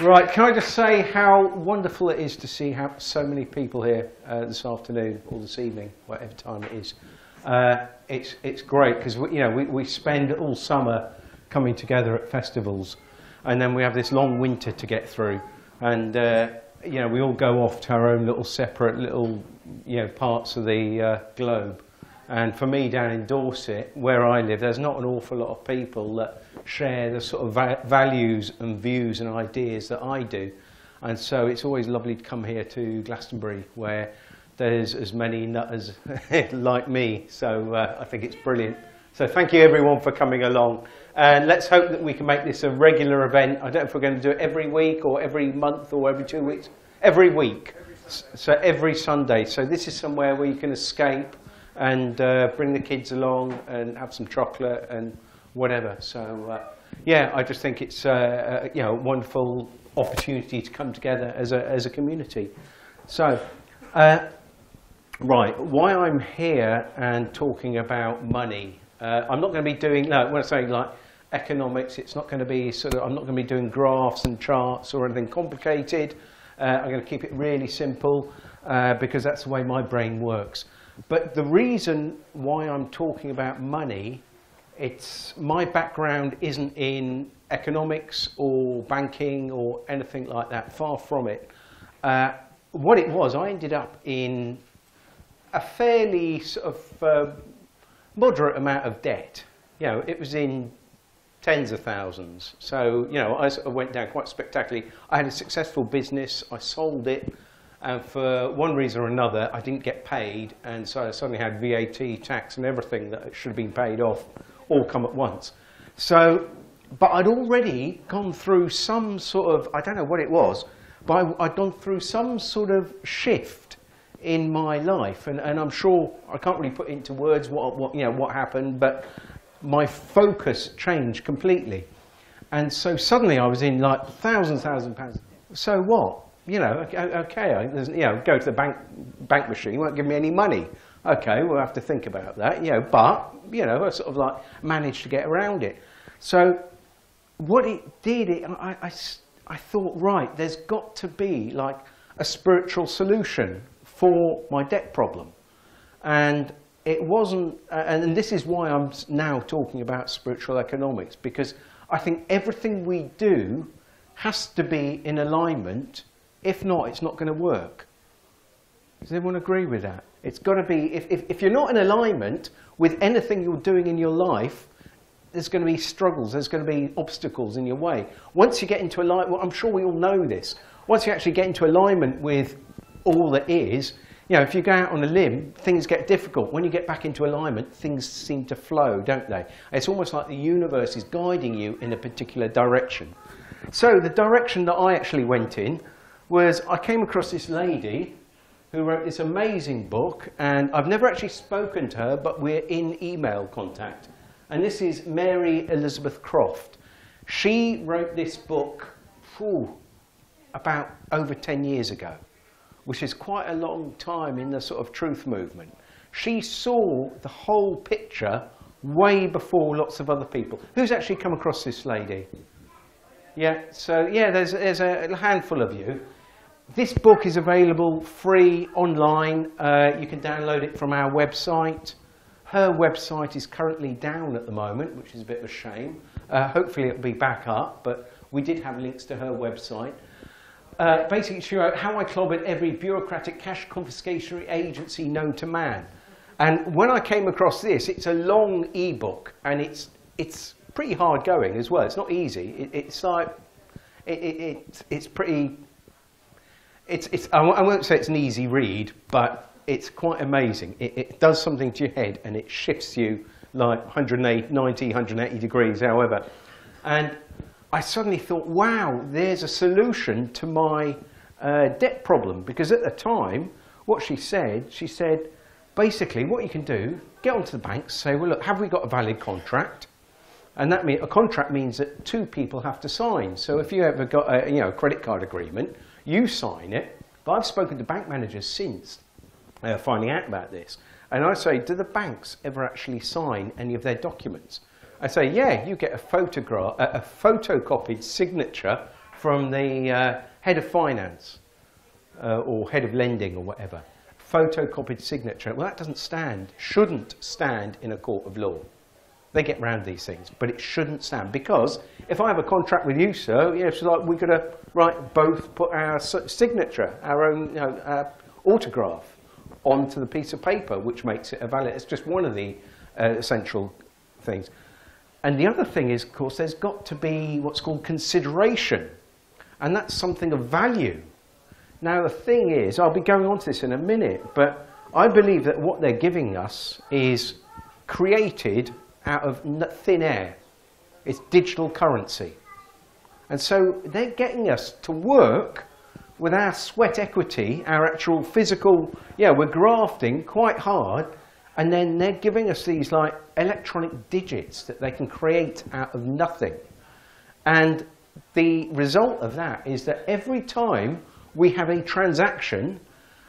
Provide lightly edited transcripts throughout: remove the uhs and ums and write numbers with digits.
Right, can I just say how wonderful it is to see so many people here this afternoon or this evening, whatever time it is. It's great because we spend all summer coming together at festivals, and then we have this long winter to get through, and we all go off to our own little separate little parts of the globe. And for me, down in Dorset, where I live, there's not an awful lot of people that share the sort of values and views and ideas that I do. And so it's always lovely to come here to Glastonbury, where there's as many nutters like me. So I think it's brilliant. So thank you, everyone, for coming along. And let's hope that we can make this a regular event. I don't know if we're going to do it every week or every month or every 2 weeks. Every week. So every Sunday. So this is somewhere where you can escape and bring the kids along and have some chocolate and whatever. So yeah, I just think it's a wonderful opportunity to come together as a community. So right, why I'm here and talking about money. I'm not going to be doing, no, when I say like economics, it's not going to be I'm not going to be doing graphs and charts or anything complicated. I'm going to keep it really simple because that's the way my brain works. But the reason why I'm talking about money, my background isn't in economics or banking or anything like that, far from it. What it was, I ended up in a fairly sort of moderate amount of debt. It was in tens of thousands. So, I sort of went down quite spectacularly. I had a successful business, I sold it. And for one reason or another, I didn't get paid, and so I suddenly had VAT, tax, and everything that should have been paid off all come at once. So, but I'd already gone through some sort of, I don't know what it was, but I'd gone through some sort of shift in my life, and I'm sure I can't really put into words what happened, but my focus changed completely, and so suddenly I was in like thousands of pounds. So what? Okay, go to the bank machine, won't give me any money. Okay, we'll have to think about that, but, I sort of like managed to get around it. So what it did, I thought, right, there's got to be like a spiritual solution for my debt problem. And it wasn't, and this is why I'm now talking about spiritual economics, because I think everything we do has to be in alignment. If not, it's not going to work. Does everyone agree with that? It's got to be, if you're not in alignment with anything you're doing in your life, there's going to be struggles, there's going to be obstacles in your way. Once you get into alignment, well, I'm sure we all know this, once you actually get into alignment with all that is, if you go out on a limb, things get difficult. When you get back into alignment, things seem to flow, don't they? It's almost like the universe is guiding you in a particular direction. So the direction that I actually went in was I came across this lady who wrote this amazing book, and I've never actually spoken to her, but we're in email contact. And this is Mary Elizabeth Croft. She wrote this book about over 10 years ago, which is quite a long time in the sort of truth movement. She saw the whole picture way before lots of other people. Who's actually come across this lady? Yeah, so yeah, there's a handful of you. This book is available free online. You can download it from our website. Her website is currently down at the moment, which is a bit of a shame. Hopefully it'll be back up, but we did have links to her website. Basically, she wrote How I Clobbered Every Bureaucratic Cash Confiscatory Agency Known to Man. And when I came across this, it's a long ebook, and it's pretty hard going as well. It's not easy. It's like it's pretty. I won't say it's an easy read, but it's quite amazing. It does something to your head, and it shifts you like 180 degrees, however. And I suddenly thought, wow, there's a solution to my debt problem. Because at the time, what she said, basically what you can do, get onto the banks, say, well, look, have we got a valid contract? And that means a contract means that two people have to sign. So if you ever got a credit card agreement, you sign it. But I've spoken to bank managers since finding out about this. And I say, do the banks ever actually sign any of their documents? I say, yeah, you get a photocopied signature from the head of finance or head of lending or whatever. Photocopied signature. Well, that doesn't stand, shouldn't stand in a court of law. They get round these things, but it shouldn't stand, because if I have a contract with you, sir, it's like we're going to both put our signature, our own autograph, onto the piece of paper, which makes it a valid. It's just one of the essential things. And the other thing is, of course, there's got to be what's called consideration, and that's something of value. Now, the thing is, I'll be going on to this in a minute, but I believe that what they're giving us is created out of thin air. It's digital currency. And so they're getting us to work with our sweat equity, our actual physical, we're grafting quite hard, and then they're giving us these like electronic digits that they can create out of nothing. And the result of that is that every time we have a transaction,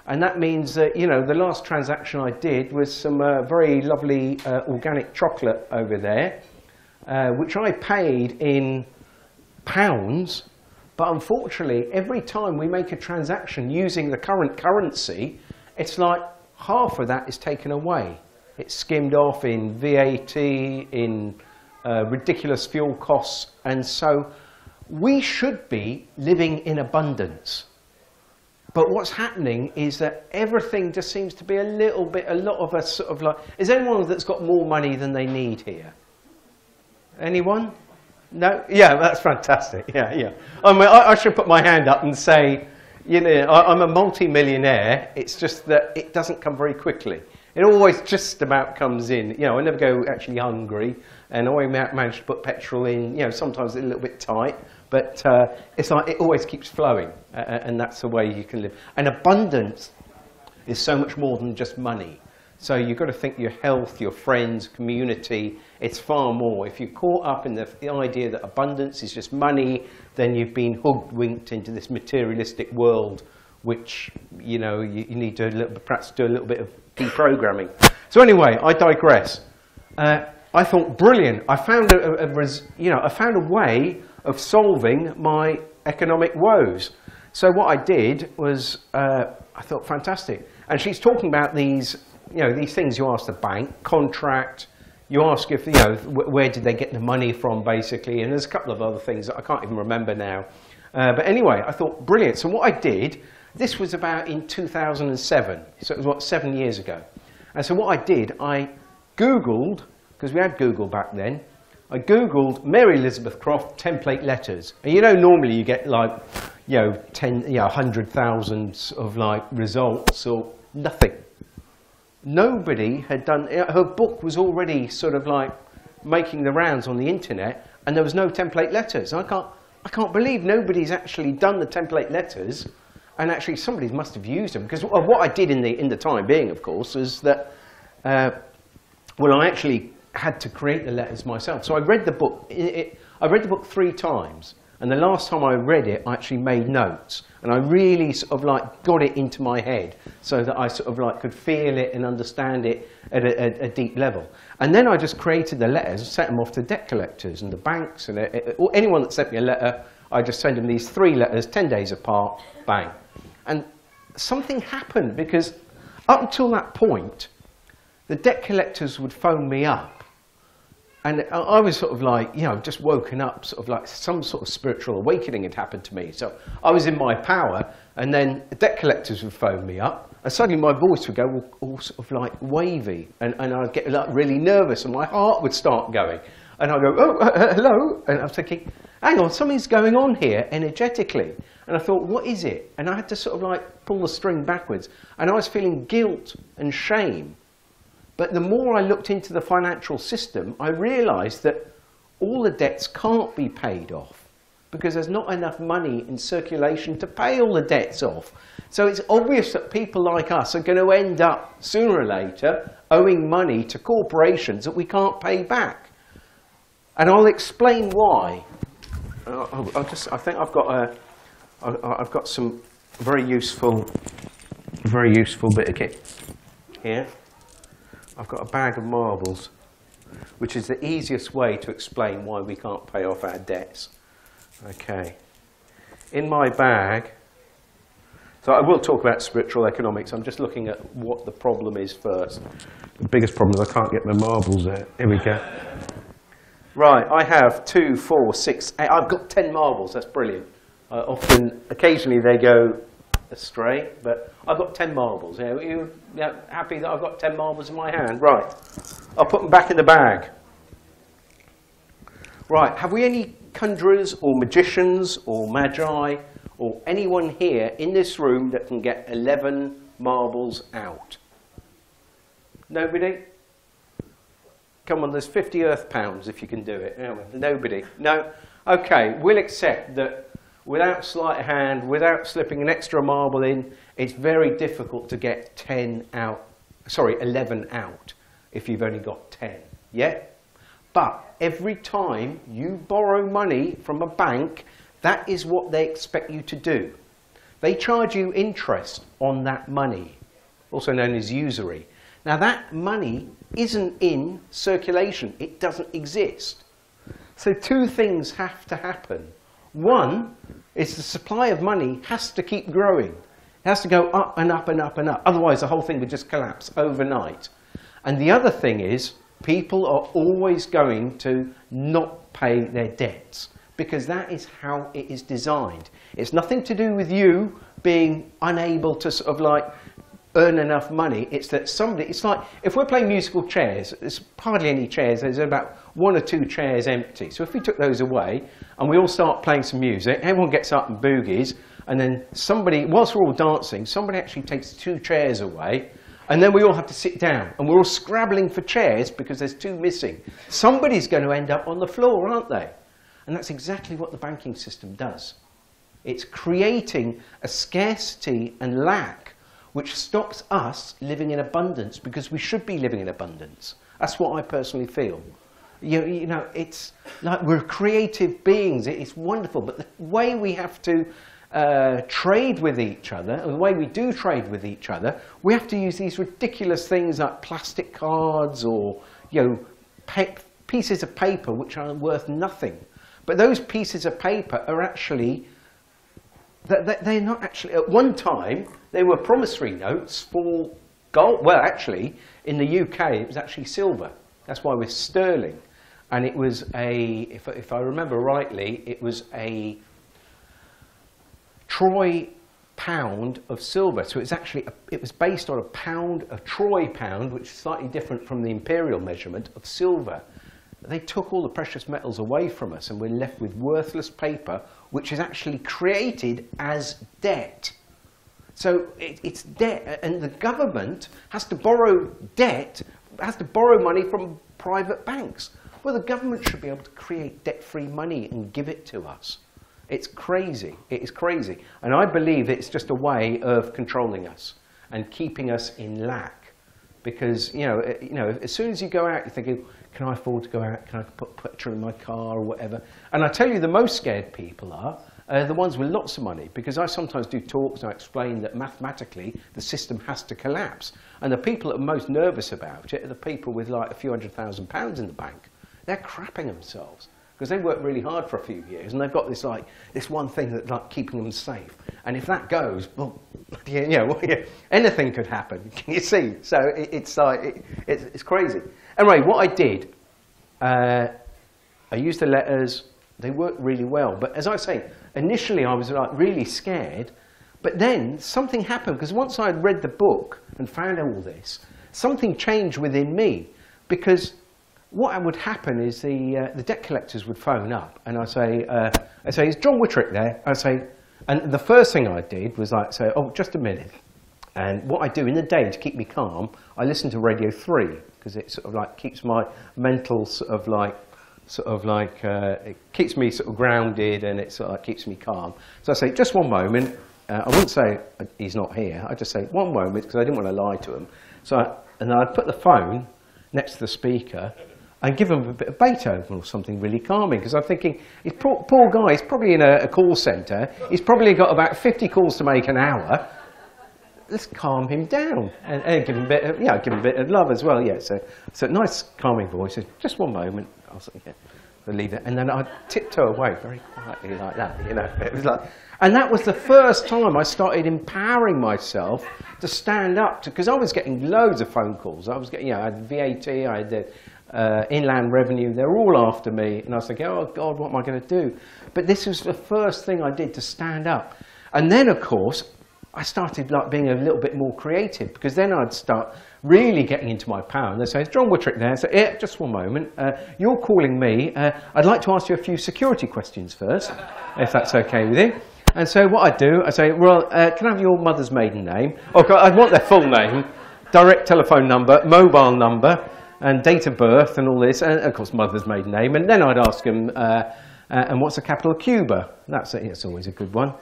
and that means that, the last transaction I did was some very lovely organic chocolate over there, which I paid in pounds. But unfortunately, every time we make a transaction using the current currency, it's like half of that is taken away. It's skimmed off in VAT, in ridiculous fuel costs. And so we should be living in abundance. But what's happening is that everything just seems to be a lot of us sort of like, is there anyone that's got more money than they need here? Anyone? No? Yeah, that's fantastic. Yeah. I mean, I should put my hand up and say, I'm a multi-millionaire. It's just that it doesn't come very quickly. It always just about comes in. I never go actually hungry, and I always manage to put petrol in, sometimes a little bit tight. But it's like it always keeps flowing, and that's the way you can live. And abundance is so much more than just money. So you've got to think your health, your friends, community. It's far more. If you're caught up in the idea that abundance is just money, then you've been hoodwinked into this materialistic world, which you need to perhaps do a little bit of deprogramming. So anyway, I digress. I thought, brilliant. I found a way of solving my economic woes. So what I did was, I thought, fantastic. And she's talking about these things you ask the bank, contract, you ask if, where did they get the money from, basically, and there's a couple of other things that I can't even remember now. But anyway, I thought, brilliant. So what I did, this was about in 2007, so it was, 7 years ago. And so what I did, I Googled, because we had Google back then, I Googled Mary Elizabeth Croft template letters. And normally you get like, 100,000 of like results or nothing. Nobody had done, her book was already sort of like making the rounds on the internet, and there was no template letters. I can't believe nobody's actually done the template letters, and actually somebody must have used them. Because what I did in the time being, of course, is that, I actually had to create the letters myself. So I read the book. I read the book 3 times, and the last time I read it, I actually made notes, and I really sort of like got it into my head so that I sort of like could feel it and understand it at a deep level. And then I just created the letters and sent them off to debt collectors and the banks and anyone that sent me a letter. I just send them these 3 letters, 10 days apart, bang. And something happened, because up until that point, the debt collectors would phone me up. And I was sort of like, just woken up, sort of like some sort of spiritual awakening had happened to me. So I was in my power, and then the debt collectors would phone me up, and suddenly my voice would go all sort of like wavy, and I'd get like really nervous, and my heart would start going. And I'd go, oh, hello, and I was thinking, hang on, something's going on here energetically. And I thought, what is it? And I had to sort of like pull the string backwards, and I was feeling guilt and shame. But the more I looked into the financial system, I realised that all the debts can't be paid off because there's not enough money in circulation to pay all the debts off. So it's obvious that people like us are going to end up, sooner or later, owing money to corporations that we can't pay back. And I'll explain why. I think I've got some very useful bit of kit here. I've got a bag of marbles, which is the easiest way to explain why we can't pay off our debts. Okay. in my bag, so I will talk about spiritual economics. I'm just looking at what the problem is first. The biggest problem is I can't get my marbles there. Here we go. Right, I have 2, 4, 6, 8. I've got 10 marbles. That's brilliant. Occasionally they go astray, but I've got 10 marbles. Are you happy that I've got 10 marbles in my hand? Right, I'll put them back in the bag. Right, have we any conjurers or magicians or magi or anyone here in this room that can get 11 marbles out? Nobody? Come on, there's 50 earth pounds if you can do it. Nobody? No? Okay, we'll accept that without sleight of hand, without slipping an extra marble in, it's very difficult to get 11 out if you've only got 10. Yeah? But every time you borrow money from a bank, that is what they expect you to do. They charge you interest on that money, also known as usury. Now that money isn't in circulation. It doesn't exist. So two things have to happen. One is the supply of money has to keep growing. It has to go up and up and up and up. Otherwise the whole thing would just collapse overnight. And the other thing is people are always going to not pay their debts because that is how it is designed. It's nothing to do with you being unable to sort of like earn enough money. It's that somebody, it's like if we're playing musical chairs, there's hardly any chairs, there's about 1 or 2 chairs empty. So if we took those away and we all start playing some music, everyone gets up and boogies, and then somebody, whilst we're all dancing, somebody actually takes 2 chairs away, and then we all have to sit down, and we're all scrabbling for chairs because there's 2 missing. Somebody's going to end up on the floor, aren't they? And that's exactly what the banking system does. It's creating a scarcity and lack which stops us living in abundance because we should be living in abundance. That's what I personally feel. You know, it's like we're creative beings. It's wonderful, but the way we have to trade with each other, or the way we do trade with each other, we have to use these ridiculous things like plastic cards or pieces of paper which are worth nothing. But those pieces of paper are actually, they're not actually, at one time, they were promissory notes for gold. Well, actually, in the UK, it was actually silver. That's why we're sterling. And it was if I remember rightly, it was a Troy pound of silver. So it's actually, it was based on a Troy pound, which is slightly different from the imperial measurement of silver. They took all the precious metals away from us and we're left with worthless paper, which is actually created as debt. So it's debt, and the government has to borrow debt, has to borrow money from private banks. Well, the government should be able to create debt-free money and give it to us. It's crazy. It is crazy. And I believe it's just a way of controlling us and keeping us in lack. Because, you know, as soon as you go out, you're thinking, can I afford to go out? Can I put petrol in my car or whatever? And I tell you, the most scared people are the ones with lots of money. Because I sometimes do talks and I explain that mathematically the system has to collapse. And the people that are most nervous about it are the people with like a few £100,000 in the bank. They're crapping themselves. Because they worked really hard for a few years and they've got this this one thing that's like keeping them safe. And if that goes, well, anything could happen. Can you see? So it's crazy. Anyway, what I did, I used the letters. They worked really well. But as I say, initially I was like really scared. But then something happened because once I had read the book and found all this, something changed within me. Because what would happen is the debt collectors would phone up and I'd say, is John Witterick there? I'd say, and the first thing I did was like say, oh, just a minute. And what I do in the day to keep me calm, I listen to Radio 3 because it sort of like keeps my mental it keeps me sort of grounded and it sort of keeps me calm. So I say, just one moment. I wouldn't say he's not here. I just say one moment because I didn't want to lie to him. And then I'd put the phone next to the speaker and give him a bit of Beethoven or something really calming. Because I'm thinking, poor guy, he's probably in a call centre. He's probably got about 50 calls to make an hour. Let's calm him down and give him a bit of, give him a bit of love as well. Yeah, so nice calming voice. Just one moment. I was like, yeah. They leave it, and then I'd tiptoe away very quietly like that, you know. It was like, and that was the first time I started empowering myself to stand up to, because I was getting loads of phone calls. I was getting, you know, I had VAT, I had the inland revenue. They're all after me, and I was thinking, oh God, what am I going to do? But this was the first thing I did to stand up, and then of course I started like being a little bit more creative, because then I'd start really getting into my power. And they say, is John Witterick there? So, yeah, just one moment. You're calling me. I'd like to ask you a few security questions first, if that's okay with you. And so what I do, I say, well, can I have your mother's maiden name? Oh, God, I want their full name, direct telephone number, mobile number, and date of birth, and all this, and of course, mother's maiden name. And then I'd ask them, and what's the capital of Cuba? It's always a good one.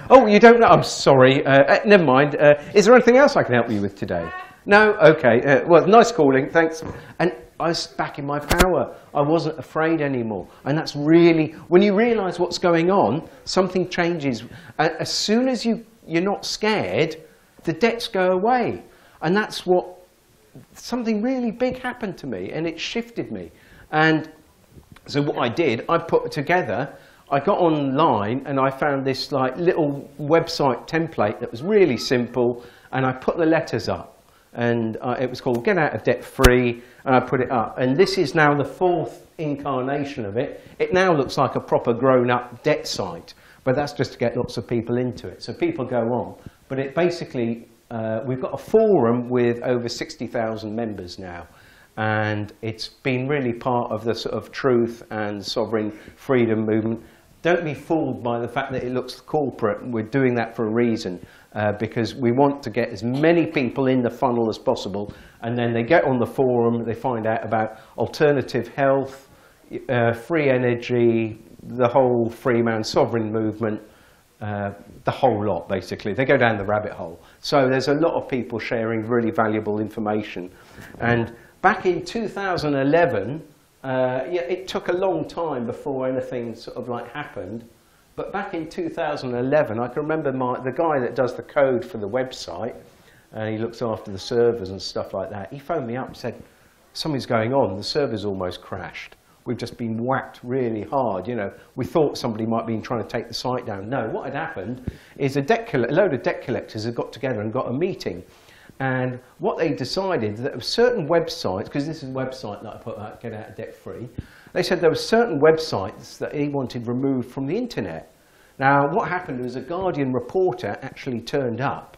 Oh, you don't know? I'm sorry. Never mind. Is there anything else I can help you with today? No? Okay. Well, nice calling. Thanks. And I was back in my power. I wasn't afraid anymore. And that's really, when you realise what's going on, something changes. As soon as you're not scared, the debts go away. And that's what, something really big happened to me, and it shifted me. And so what I did, I put together, I got online and I found this like little website template that was really simple, and I put the letters up, and it was called Get Out of Debt Free, and I put it up. And this is now the 4th incarnation of it. It now looks like a proper grown-up debt site, but that's just to get lots of people into it. So people go on, but it basically, we've got a forum with over 60,000 members now. And it's been really part of the sort of truth and sovereign freedom movement. Don't be fooled by the fact that it looks corporate. We're doing that for a reason, because we want to get as many people in the funnel as possible, and then they get on the forum, they find out about alternative health, free energy, the whole free man sovereign movement, the whole lot basically. They go down the rabbit hole. So there's a lot of people sharing really valuable information. And back in 2011, it took a long time before anything sort of like happened. But back in 2011, I can remember the guy that does the code for the website, and he looks after the servers and stuff like that. He phoned me up and said, something's going on. The server's almost crashed. We've just been whacked really hard. You know, we thought somebody might be trying to take the site down. No, what had happened is a load of debt collectors had got together and got a meeting. And what they decided, that there were certain websites, because this is a website that I put out, Get Out of Debt Free, they said there were certain websites that he wanted removed from the internet. Now, what happened was a Guardian reporter actually turned up,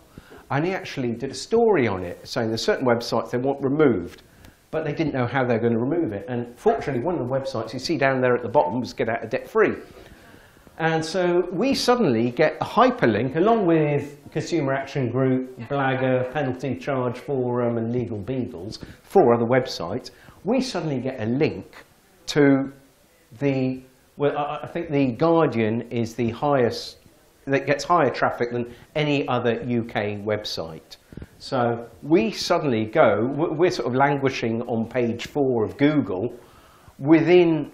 and he actually did a story on it, saying there's certain websites they want removed, but they didn't know how they're going to remove it. And fortunately, one of the websites you see down there at the bottom was Get Out of Debt Free. And so we suddenly get a hyperlink, along with Consumer Action Group, Blagger, Penalty Charge Forum, and Legal Beagles, 4 other websites. We suddenly get a link to the, well, I think the Guardian is the highest, that gets higher traffic than any other UK website. So we suddenly go, we're sort of languishing on page 4 of Google. Within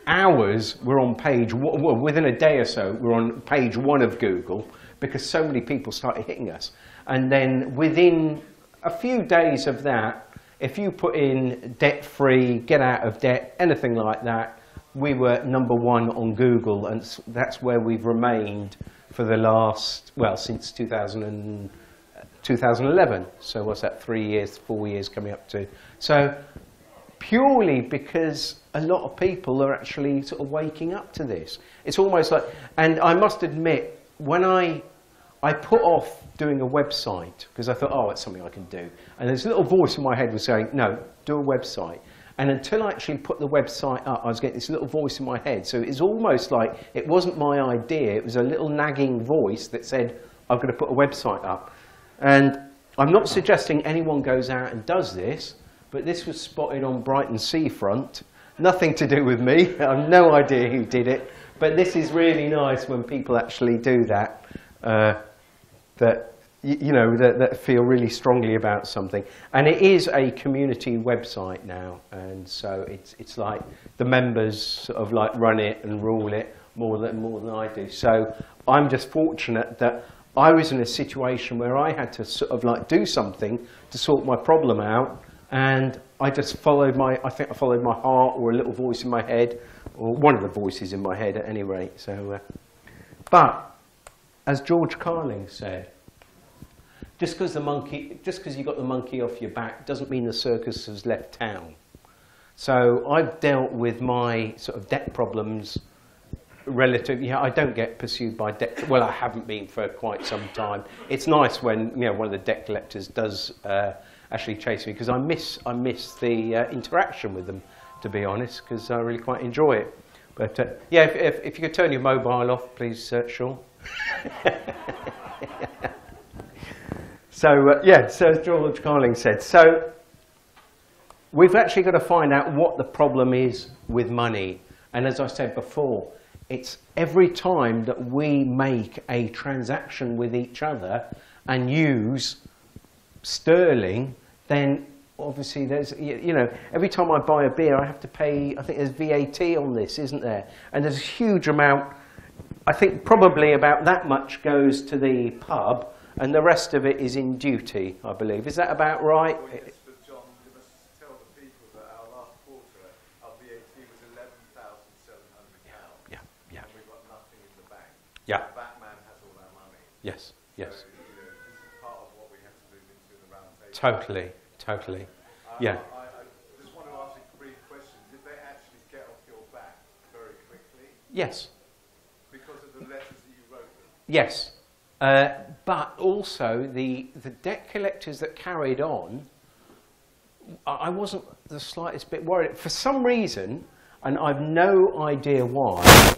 hours, we're on page, well, within a day or so, we're on page 1 of Google, because so many people started hitting us. And then within a few days of that, if you put in debt free, get out of debt, anything like that, we were number 1 on Google, and that's where we've remained for the last, well, since 2011. So what's that, 3 years, 4 years coming up to. So purely because a lot of people are actually sort of waking up to this. It's almost like, and I must admit, when I put off doing a website, because I thought, oh, it's something I can do. And this little voice in my head was saying, no, do a website. And until I actually put the website up, I was getting this little voice in my head. So it's almost like it wasn't my idea. It was a little nagging voice that said, I'm going to put a website up. And I'm not suggesting anyone goes out and does this, but this was spotted on Brighton seafront. Nothing to do with me. I have no idea who did it. But this is really nice when people actually do that, that feel really strongly about something. And it is a community website now, and so it's like the members sort of like run it and rule it more than I do. So I'm just fortunate that I was in a situation where I had to sort of like do something to sort my problem out, and I just followed I think I followed my heart, or a little voice in my head, or one of the voices in my head at any rate. So, but as George Carlin said, just because you got the monkey off your back doesn't mean the circus has left town. So I've dealt with my sort of debt problems relatively. I don't get pursued by debt. Well, I haven't been for quite some time. It's nice when one of the debt collectors does actually chase me, because I miss the interaction with them, to be honest, because I really quite enjoy it. But yeah, if you could turn your mobile off, please, Sean. So yeah, so as George Carlin said, so we've actually got to find out what the problem is with money. And as I said before, it's every time that we make a transaction with each other and use sterling, then obviously there's, every time I buy a beer, I have to pay, I think there's VAT on this, isn't there? And there's a huge amount, I think probably about that much goes to the pub, and the rest of it is in duty, I believe. Is that about right? Well, yes, but John, you must tell the people that our last quarter, our VAT was £11,700. Yeah, yeah. And we've got nothing in the bank. Yeah. Batman has all our money. Yes, yes. So, this is part of what we have to move into the round table. Totally. Yeah. I just want to ask you a brief question. Did they actually get off your back very quickly? Yes. Because of the letters that you wrote them? Yes. But also the debt collectors that carried on, I wasn't the slightest bit worried. For some reason, and I've no idea why,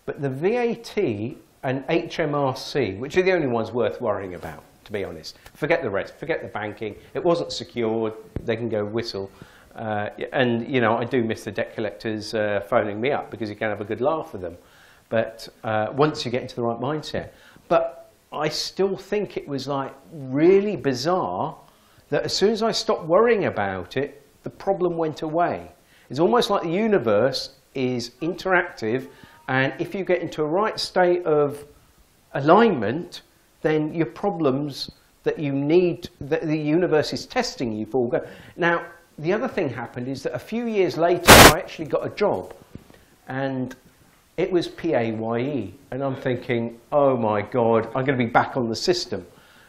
but the VAT and HMRC, which are the only ones worth worrying about, to be honest. Forget the rest, forget the banking. It wasn't secured, they can go whistle. And, I do miss the debt collectors phoning me up, because you can have a good laugh with them. But once you get into the right mindset. But I still think it was like really bizarre that as soon as I stopped worrying about it, the problem went away. It's almost like the universe is interactive, and if you get into a right state of alignment, then your problems that you need, that the universe is testing you for, go. Now, the other thing happened is that a few years later, I actually got a job, and it was PAYE, and I'm thinking, oh my God, I'm going to be back on the system,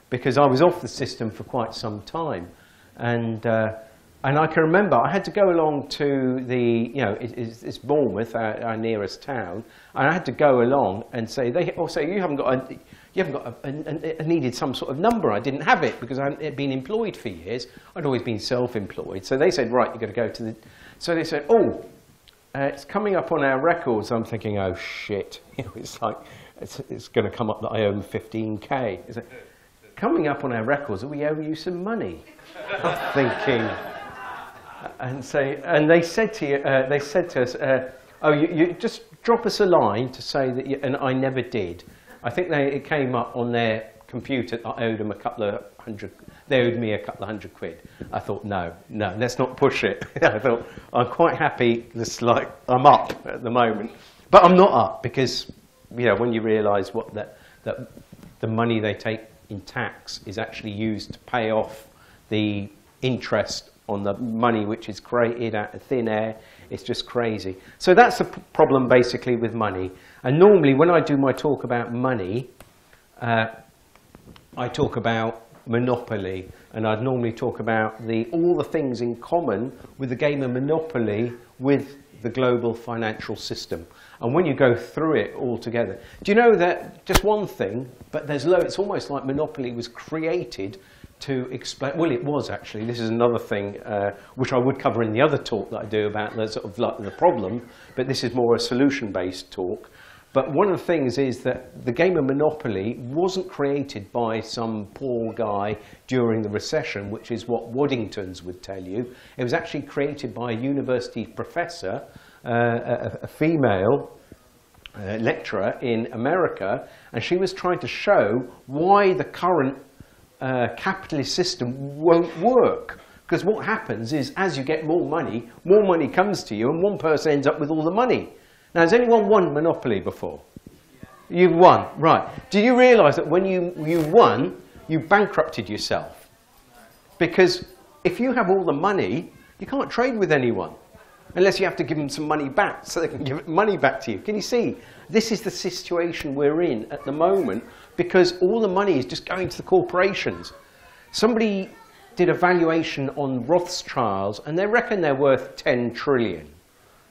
because I was off the system for quite some time. And I can remember I had to go along to the, it's Bournemouth, our nearest town, and I had to go along and say, you haven't got I needed some sort of number. I didn't have it because I hadn't been employed for years. I'd always been self-employed. So they said, right, you've got to go to the, so they said, it's coming up on our records. I'm thinking, oh shit, it's like, it's going to come up that I owe 15k. It's like, coming up on our records, we owe you some money. I'm thinking, and they said to us, you just drop us a line to say that, and I never did. I think it came up on their computer that I owed them they owed me a couple of hundred quid. I thought, no, let's not push it. I thought, I'm quite happy, I'm up at the moment. But I'm not up, because, when you realise that the money they take in tax is actually used to pay off the interest on the money which is created out of thin air, it's just crazy. So that's the problem basically with money. And normally when I do my talk about money, I talk about Monopoly, and I'd normally talk about all the things in common with the game of Monopoly with the global financial system. And when you go through it all together, do you know that, just one thing, but it's almost like Monopoly was created to explain, well, it was actually, this is another thing which I would cover in the other talk that I do about the sort of like the problem, but this is more a solution-based talk. But one of the things is that the game of Monopoly wasn't created by some poor guy during the recession, which is what Waddington's would tell you. It was actually created by a university professor, a female lecturer in America, and she was trying to show why the current capitalist system won't work. Because what happens is, as you get more money comes to you, and one person ends up with all the money. Now, has anyone won Monopoly before? Yeah. You've won, right. Do you realise that when you won, you bankrupted yourself? Because if you have all the money, You can't trade with anyone unless you have to give them some money back so they can give money back to you. Can you see? This is the situation we're in at the moment because all the money is just going to the corporations. Somebody did a valuation on Rothschilds and they reckon they're worth 10 trillion.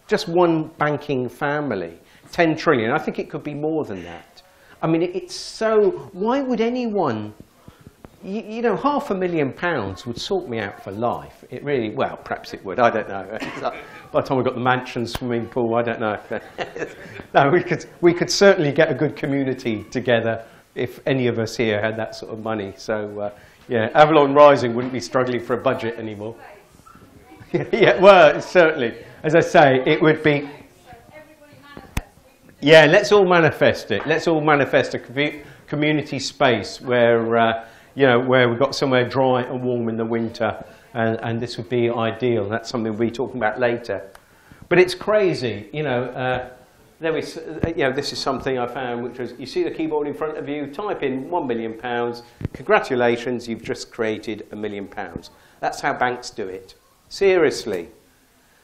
Just one banking family, 10 trillion. I think it could be more than that. I mean, it's so, why would anyone, you know, £500,000 would sort me out for life. It really, well, perhaps it would, I don't know. By the time we got the mansion, swimming pool, I don't know. No, we could certainly get a good community together if any of us here had that sort of money. So, yeah, Avalon Rising wouldn't be struggling for a budget anymore. Yeah, well, certainly. As I say, it would be... Yeah, let's all manifest it. Let's all manifest a community space where, you know, where we've got somewhere dry and warm in the winter, and this would be ideal. That's something we'll be talking about later. But it's crazy, you know. You know, this is something I found, which was, you see the keyboard in front of you, type in £1 million. Congratulations, you've just created £1 million. That's how banks do it. Seriously.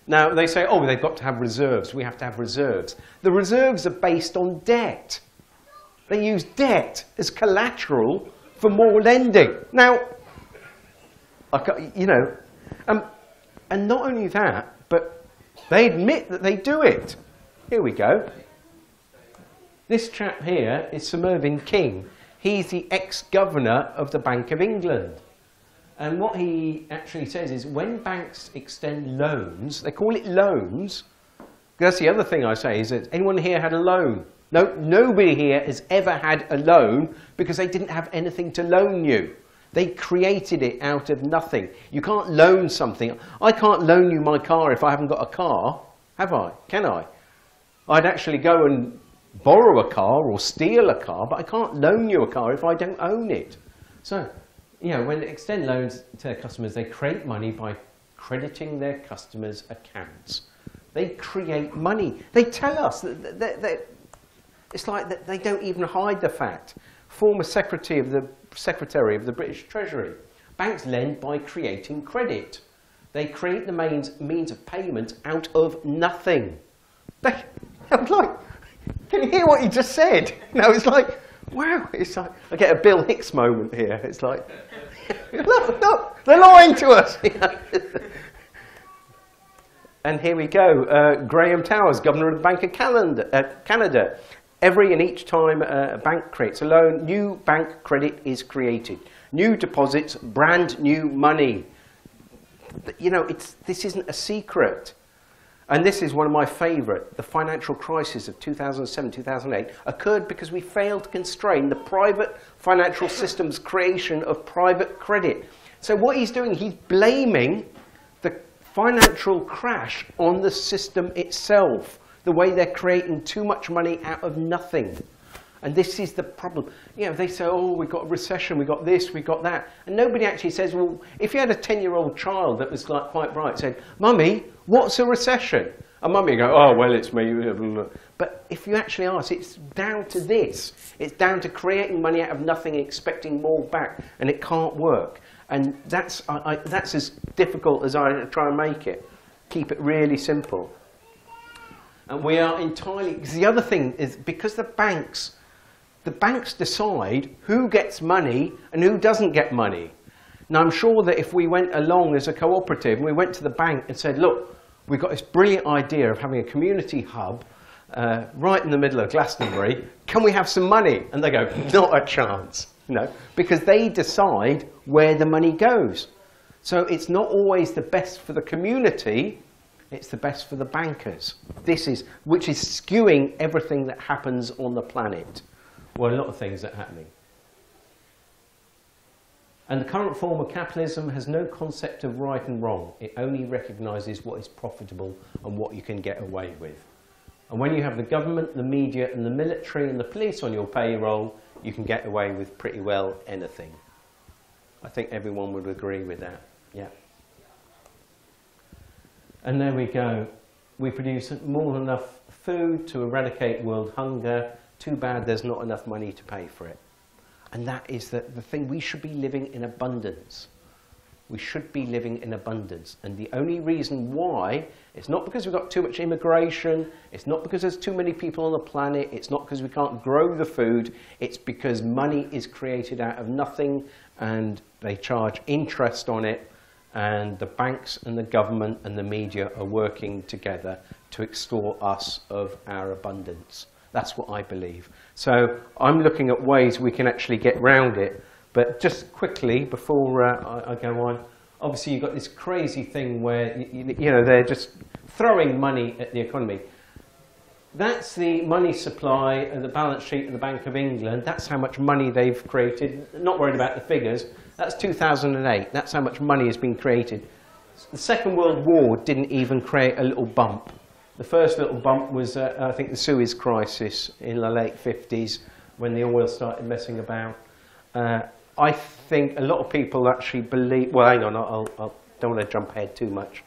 Now, they say, oh, they've got to have reserves. We have to have reserves. The reserves are based on debt. They use debt as collateral for more lending. Now, you know, and not only that, but they admit that they do it. Here we go. This chap here is Sir Mervyn King. He's the ex-governor of the Bank of England. And what he actually says is when banks extend loans, they call it loans. That's the other thing I say is that anyone here had a loan? No, nobody here has ever had a loan because they didn't have anything to loan you. They created it out of nothing. You can't loan something. I can't loan you my car if I haven't got a car, have I? Can I? I'd actually go and borrow a car or steal a car, but I can't loan you a car if I don't own it. So, you know, when they extend loans to their customers, they create money by crediting their customers' accounts. They create money. They tell us that it's like that they don't even hide the fact. Former Secretary of the British Treasury. Banks lend by creating credit. They create the means of payment out of nothing. I'm like, can you hear what he just said? You know, it's like, wow, it's like, I get a Bill Hicks moment here. It's like, look, they're lying to us. And here we go. Graham Towers, Governor of the Bank of Canada. Every and each time a bank creates a loan, new bank credit is created. New deposits, brand new money. You know, this isn't a secret. And this is one of my favourite. The financial crisis of 2007, 2008 occurred because we failed to constrain the private financial system's creation of private credit. So what he's doing, he's blaming the financial crash on the system itself, the way they're creating too much money out of nothing. And this is the problem. You know, they say, oh, we've got a recession, we've got this, we've got that. And nobody actually says, well, if you had a 10-year-old child that was like quite bright, said, Mummy, what's a recession? And Mummy would go, oh, well, it's me. But if you actually ask, it's down to this. It's down to creating money out of nothing, expecting more back, and it can't work. And that's as difficult as I try and make it. Keep it really simple. And we are entirely, because the other thing is, because the banks decide who gets money and who doesn't get money. Now, I'm sure that if we went along as a cooperative and we went to the bank and said, look, we've got this brilliant idea of having a community hub right in the middle of Glastonbury. Can we have some money? And they go, not a chance, you know, because they decide where the money goes. So it's not always the best for the community. It's the best for the bankers. Which is skewing everything that happens on the planet. Well, a lot of things that are happening. And the current form of capitalism has no concept of right and wrong. It only recognises what is profitable and what you can get away with. And when you have the government, the media and the military and the police on your payroll, you can get away with pretty well anything. I think everyone would agree with that. Yeah. And there we go. We produce more than enough food to eradicate world hunger. Too bad there's not enough money to pay for it. And that is the thing. We should be living in abundance. we should be living in abundance. And the only reason why, it's not because we've got too much immigration, it's not because there's too many people on the planet, it's not because we can't grow the food, it's because money is created out of nothing and they charge interest on it, and the banks and the government and the media are working together to extort us of our abundance. That's what I believe. So I'm looking at ways we can actually get round it. But just quickly, before I go on, obviously you've got this crazy thing where you know, they're just throwing money at the economy. That's the money supply and the balance sheet of the Bank of England. That's how much money they've created. Not worried about the figures. That's 2008. That's how much money has been created. The Second World War didn't even create a little bump. The first little bump was, I think, the Suez Crisis in the late 50s when the oil started messing about. I think a lot of people actually believe, well, hang on, I don't want to jump ahead too much.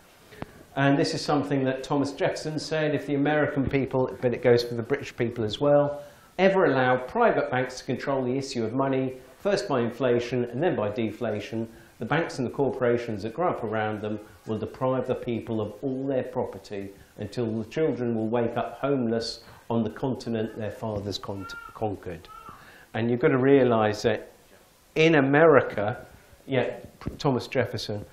And this is something that Thomas Jefferson said, if the American people, but it goes for the British people as well, ever allow private banks to control the issue of money, first by inflation and then by deflation, the banks and the corporations that grow up around them will deprive the people of all their property until the children will wake up homeless on the continent their fathers conquered. And you've got to realise that in America, yeah, Thomas Jefferson,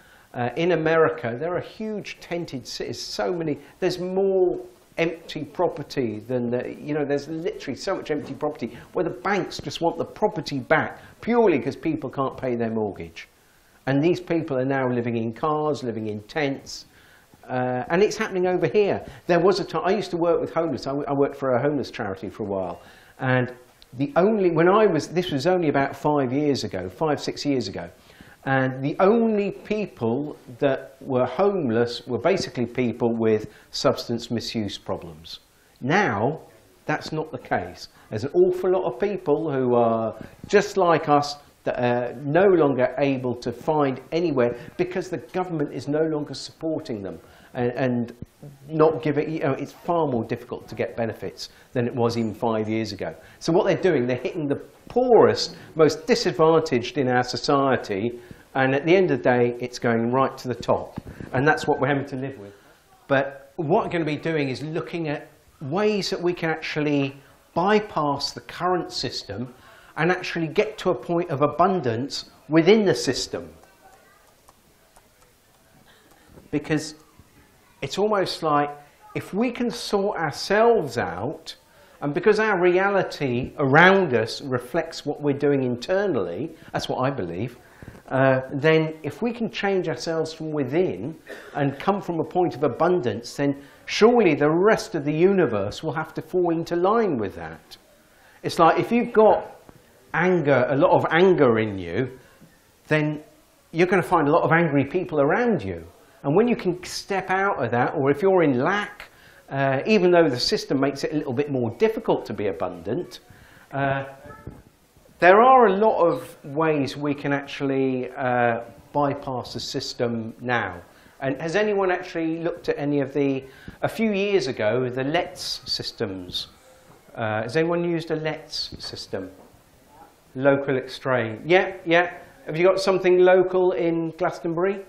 in America, there are huge tented cities, so many, there's more empty property than, you know, there's literally so much empty property where the banks just want the property back purely because people can't pay their mortgage. And these people are now living in cars, living in tents, and it's happening over here. There was a time, I used to work with homeless, I worked for a homeless charity for a while, and this was only about 5 years ago, 6 years ago, and the only people that were homeless were basically people with substance misuse problems. Now, that's not the case. There's an awful lot of people who are just like us that are no longer able to find anywhere because the government is no longer supporting them and not giving, you know, it's far more difficult to get benefits than it was even 5 years ago. So what they're doing, they're hitting the poorest, most disadvantaged in our society, and at the end of the day, it's going right to the top. And that's what we're having to live with. But what we're going to be doing is looking at ways that we can actually bypass the current system and actually get to a point of abundance within the system. Because it's almost like if we can sort ourselves out, and because our reality around us reflects what we're doing internally, that's what I believe, then if we can change ourselves from within and come from a point of abundance, then surely the rest of the universe will have to fall into line with that. It's like if you've got anger, a lot of anger in you, then you're going to find a lot of angry people around you. And when you can step out of that, or if you're in lack, even though the system makes it a little bit more difficult to be abundant, there are a lot of ways we can actually bypass the system now. And has anyone actually looked at any of a few years ago, the LETS systems? Has anyone used a LETS system? Local exchange. Yeah, yeah. Have you got something local in Glastonbury?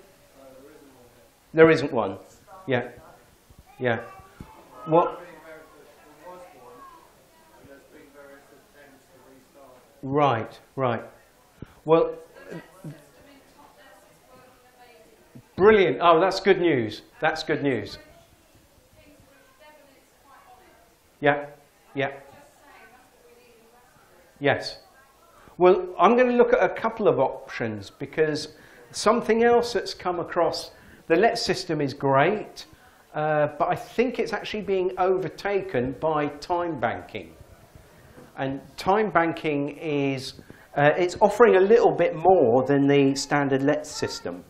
There isn't one. Yeah, yeah. What? Right, right. Well, brilliant. Oh, that's good news. That's good news. Yeah, yeah. Yes. Well, I'm going to look at a couple of options because something else that's come across, the LET system is great, but I think it's actually being overtaken by time banking. And time banking is, it's offering a little bit more than the standard LET system.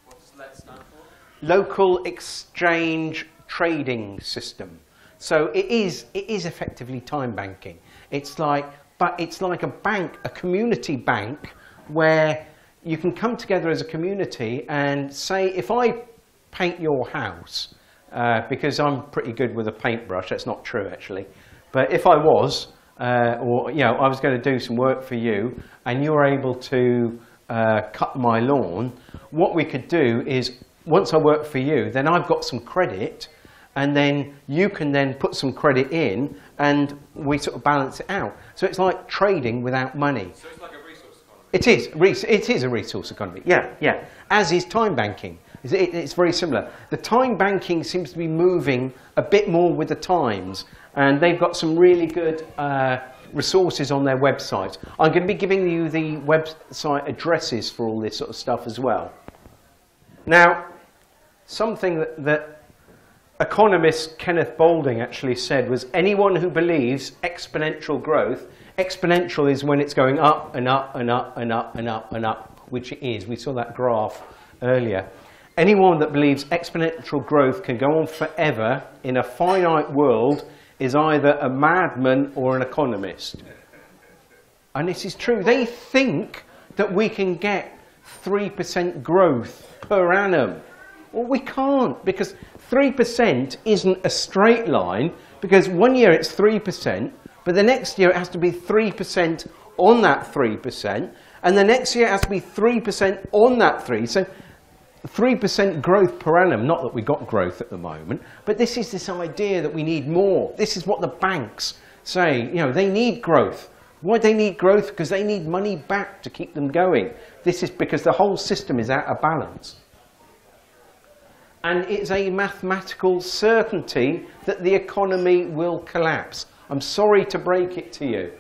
What does LET stand for? Local exchange trading system. So it is effectively time banking. But it's like a bank, a community bank, where you can come together as a community and say, if I paint your house, because I'm pretty good with a paintbrush, that's not true actually, but if I was, or you know, I was going to do some work for you, and you're able to cut my lawn, what we could do is, once I work for you, then I've got some credit, and then you can then put some credit in, and we sort of balance it out. So it's like trading without money. So it's like a resource economy? It is. It is a resource economy. Yeah, yeah. As is time banking. It's very similar. The time banking seems to be moving a bit more with the times, and they've got some really good resources on their website. I'm going to be giving you the website addresses for all this sort of stuff as well. Now, something that economist Kenneth Boulding actually said was, anyone who believes exponential growth, exponential is when it's going up and up and up and up and up and up, which it is. We saw that graph earlier. Anyone that believes exponential growth can go on forever in a finite world is either a madman or an economist. And this is true. They think that we can get 3% growth per annum. Well, we can't, because 3% isn't a straight line, because one year it's 3%, but the next year it has to be 3% on that 3%, and the next year it has to be 3% on that 3%. So 3% growth per annum, not that we've got growth at the moment, but this is this idea that we need more. This is what the banks say, you know, they need growth. Why do they need growth? Because they need money back to keep them going. This is because the whole system is out of balance. And it's a mathematical certainty that the economy will collapse. I'm sorry to break it to you,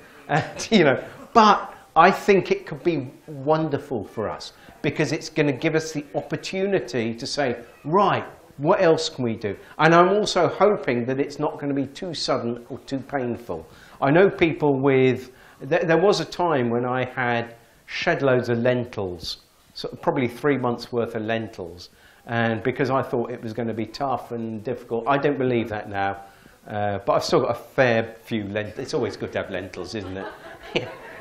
you know, but I think it could be wonderful for us, because it's going to give us the opportunity to say, right, what else can we do? And I'm also hoping that it's not going to be too sudden or too painful. I know people with, there was a time when I had shed loads of lentils, so probably 3 months worth of lentils. And because I thought it was going to be tough and difficult, I don't believe that now. But I've still got a fair few lentils. It's always good to have lentils, isn't it?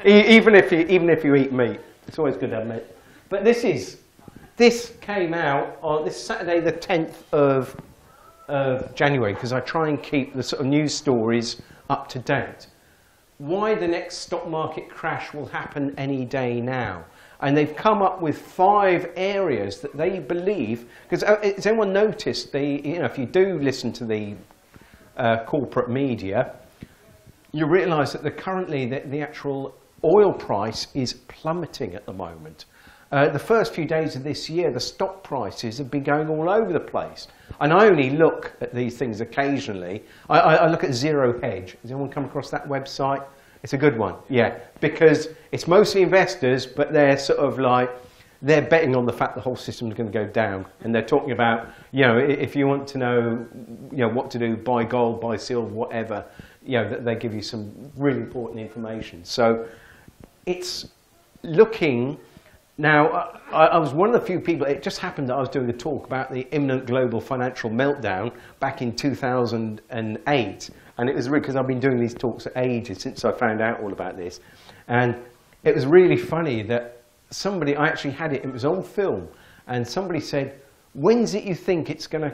even if you eat meat, it's always good to have meat. But this came out on this Saturday, the 10th of January, because I try and keep the sort of news stories up to date. Why the next stock market crash will happen any day now. And they've come up with 5 areas that they believe, because has anyone noticed, you know, if you do listen to the corporate media, you realise that currently the actual oil price is plummeting at the moment. The first few days of this year, the stock prices have been going all over the place. And I only look at these things occasionally. I look at Zero Hedge. Has anyone come across that website? It's a good one, yeah, because it's mostly investors, but they're sort of like, they're betting on the fact the whole system is going to go down. And they're talking about, you know, if you want to know, you know, what to do, buy gold, buy silver, whatever, you know, they give you some really important information. So it's looking, now, I was one of the few people, it just happened that I was doing a talk about the imminent global financial meltdown back in 2008. And it was really because I've been doing these talks for ages since I found out all about this. And it was really funny that somebody, I actually had it, it was on film, and somebody said, when's it you think it's gonna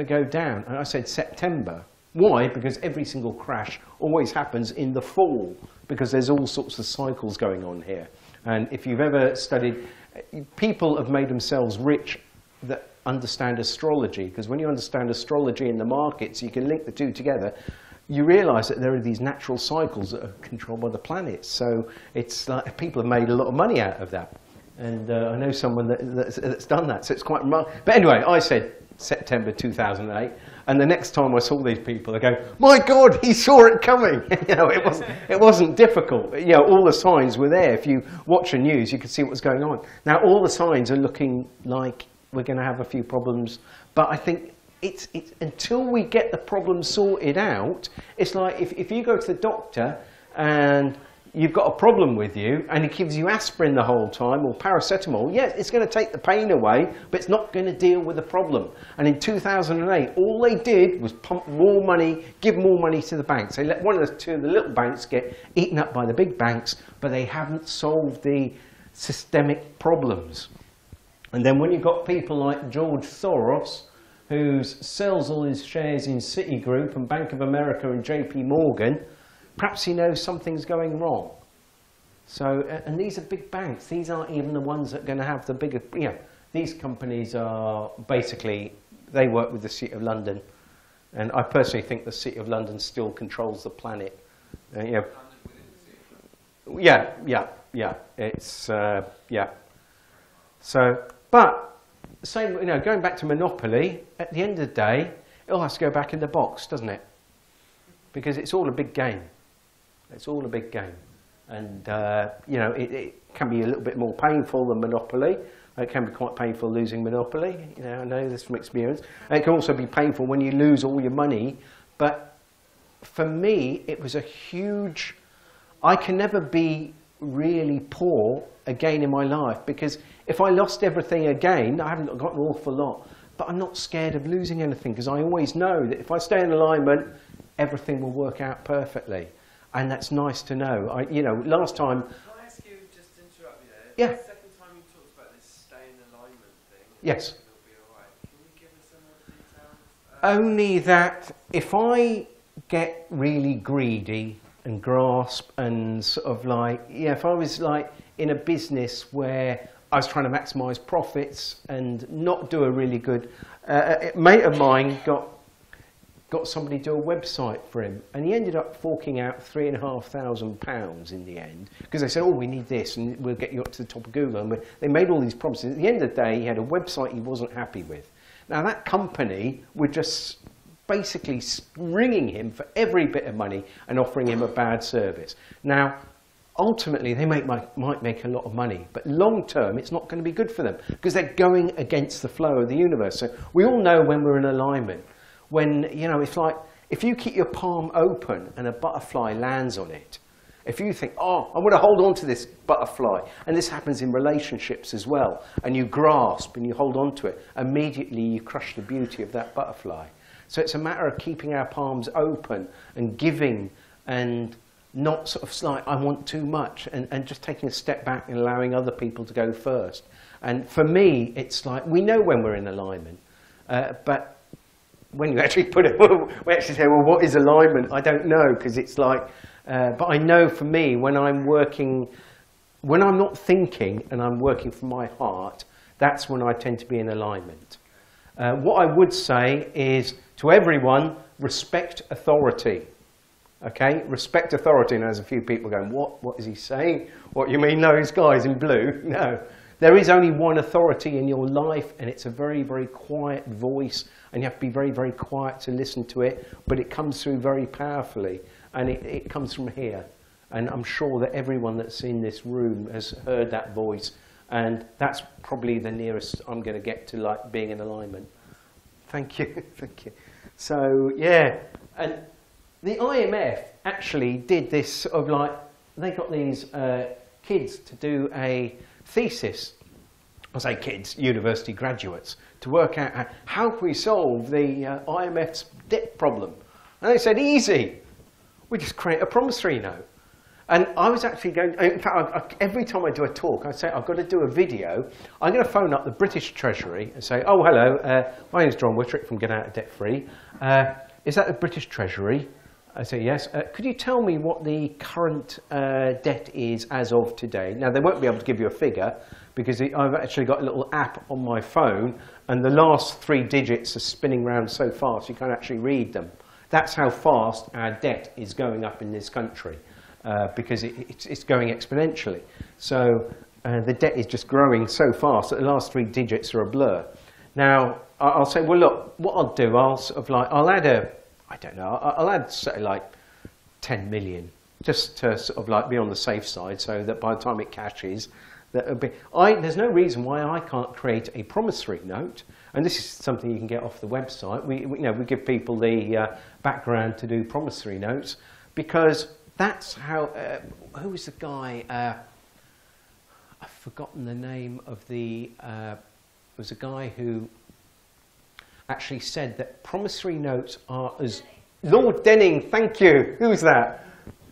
go down? And I said, September. Why? Because every single crash always happens in the fall, because there's all sorts of cycles going on here. And if you've ever studied, people have made themselves rich that understand astrology, because when you understand astrology in the markets, you can link the two together. You realise that there are these natural cycles that are controlled by the planets. So it's like people have made a lot of money out of that. And I know someone that's done that, so it's quite remarkable. But anyway, I said September 2008, and the next time I saw these people, I go, my God, he saw it coming. You know, it wasn't difficult. You know, all the signs were there. If you watch the news, you could see what was going on. Now, all the signs are looking like we're going to have a few problems, but I think it's until we get the problem sorted out. It's like if you go to the doctor and you've got a problem with you and he gives you aspirin the whole time or paracetamol, yes, it's going to take the pain away, but it's not going to deal with the problem. And in 2008, all they did was pump more money, give more money to the banks. They let one of the two of the little banks get eaten up by the big banks, but they haven't solved the systemic problems. And then when you've got people like George Soros, who sells all his shares in Citigroup and Bank of America and JP Morgan, perhaps he knows something's going wrong. So, and these are big banks. These aren't even the ones that are going to have the bigger, you know, these companies are basically, they work with the City of London. And I personally think the City of London still controls the planet. You know, yeah. It's, yeah. So, but, same, you know, going back to Monopoly, at the end of the day, it all has to go back in the box, doesn't it? Because it's all a big game. It's all a big game. And, you know, it can be a little bit more painful than Monopoly. It can be quite painful losing Monopoly. You know, I know this from experience. And it can also be painful when you lose all your money. But for me, it was a huge... I can never be really poor again in my life, because if I lost everything again, I haven't got an awful lot, but I'm not scared of losing anything, because I always know that if I stay in alignment, everything will work out perfectly. And that's nice to know. You know, last time... Can I ask you, just to interrupt you there? Yeah. The second time you talked about this stay in alignment thing, Yes. it'll be all right. Can you give us some more details? Only that if I get really greedy and grasp and sort of like, yeah, if I was like in a business where I was trying to maximise profits and not do a really good, a mate of mine got somebody to do a website for him, and he ended up forking out £3,500 in the end, because they said, oh, we need this and we'll get you up to the top of Google, and they made all these promises. At the end of the day, he had a website he wasn't happy with. Now that company would just basically ringing him for every bit of money and offering him a bad service. Now, ultimately, they might make a lot of money, but long term, it's not going to be good for them, because they're going against the flow of the universe. So we all know when we're in alignment. When, you know, it's like, if you keep your palm open and a butterfly lands on it, if you think, oh, I want to hold on to this butterfly, and this happens in relationships as well, and you grasp and you hold on to it, immediately you crush the beauty of that butterfly. So it's a matter of keeping our palms open and giving, and not sort of like, I want too much, and just taking a step back and allowing other people to go first. And for me, it's like, we know when we're in alignment, but when you actually put it, we actually say, well, what is alignment? I don't know, because it's like, but I know for me, when I'm working, when I'm not thinking and I'm working from my heart, that's when I tend to be in alignment. What I would say is, to everyone, respect authority. Okay, respect authority. And there's a few people going, what is he saying? What, you mean those guys in blue? No. There is only one authority in your life, and it's a very, very quiet voice, and you have to be very, very quiet to listen to it, but it comes through very powerfully, and it comes from here. And I'm sure that everyone that's in this room has heard that voice, and that's probably the nearest I'm going to get to like being in alignment. Thank you, thank you. So, yeah, and the IMF actually did this sort of like, they got these kids to do a thesis, I say kids, university graduates, to work out how can we solve the IMF's debt problem. And they said, easy, we just create a promissory note. And I was actually going, in fact, every time I do a talk, I say, I've got to do a video. I'm going to phone up the British Treasury and say, oh, hello, my name's John Witterick from Get Out of Debt Free. Is that the British Treasury? I say, yes. Could you tell me what the current debt is as of today? Now, they won't be able to give you a figure, because I've actually got a little app on my phone, and the last 3 digits are spinning around so fast you can't actually read them. That's how fast our debt is going up in this country. Because it's going exponentially. So the debt is just growing so fast that the last 3 digits are a blur. Now, I'll say, well, look, what I'll do, I'll sort of like, I'll add I don't know, I'll add, say, like 10 million, just to sort of like be on the safe side, so that by the time it cashes, that'll be, there's no reason why I can't create a promissory note. And this is something you can get off the website. We give people the background to do promissory notes, because that's how, who was the guy, I've forgotten the name of the, it was a guy who actually said that promissory notes are as, Lord Denning, thank you, who's that?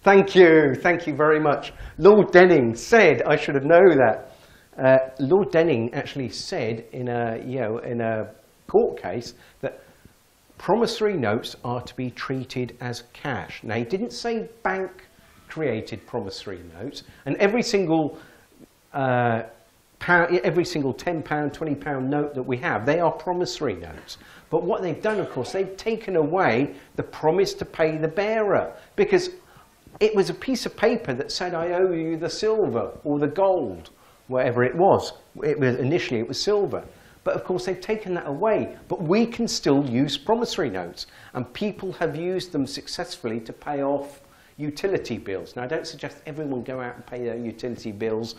Thank you very much. Lord Denning said, I should have known that. Lord Denning actually said in a court case that promissory notes are to be treated as cash. Now, he didn't say bank created promissory notes, and every single every single £10, £20 note that we have, they are promissory notes. But what they've done, of course, they've taken away the promise to pay the bearer, because it was a piece of paper that said, I owe you the silver or the gold, whatever it was. Initially it was silver. But of course they've taken that away. But we can still use promissory notes, and people have used them successfully to pay off utility bills. Now, I don't suggest everyone go out and pay their utility bills.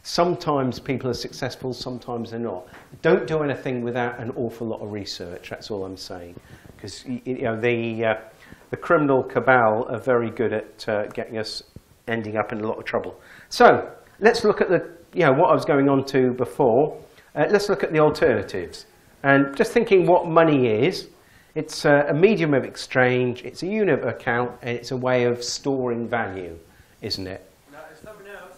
Sometimes people are successful, sometimes they're not. Don't do anything without an awful lot of research, that's all I'm saying. Because the criminal cabal are very good at getting us ending up in a lot of trouble. So, let's look at what I was going on to before. Let's look at the alternatives. And just thinking what money is, it's a medium of exchange, it's a unit of account, and it's a way of storing value, isn't it? No, it's something else.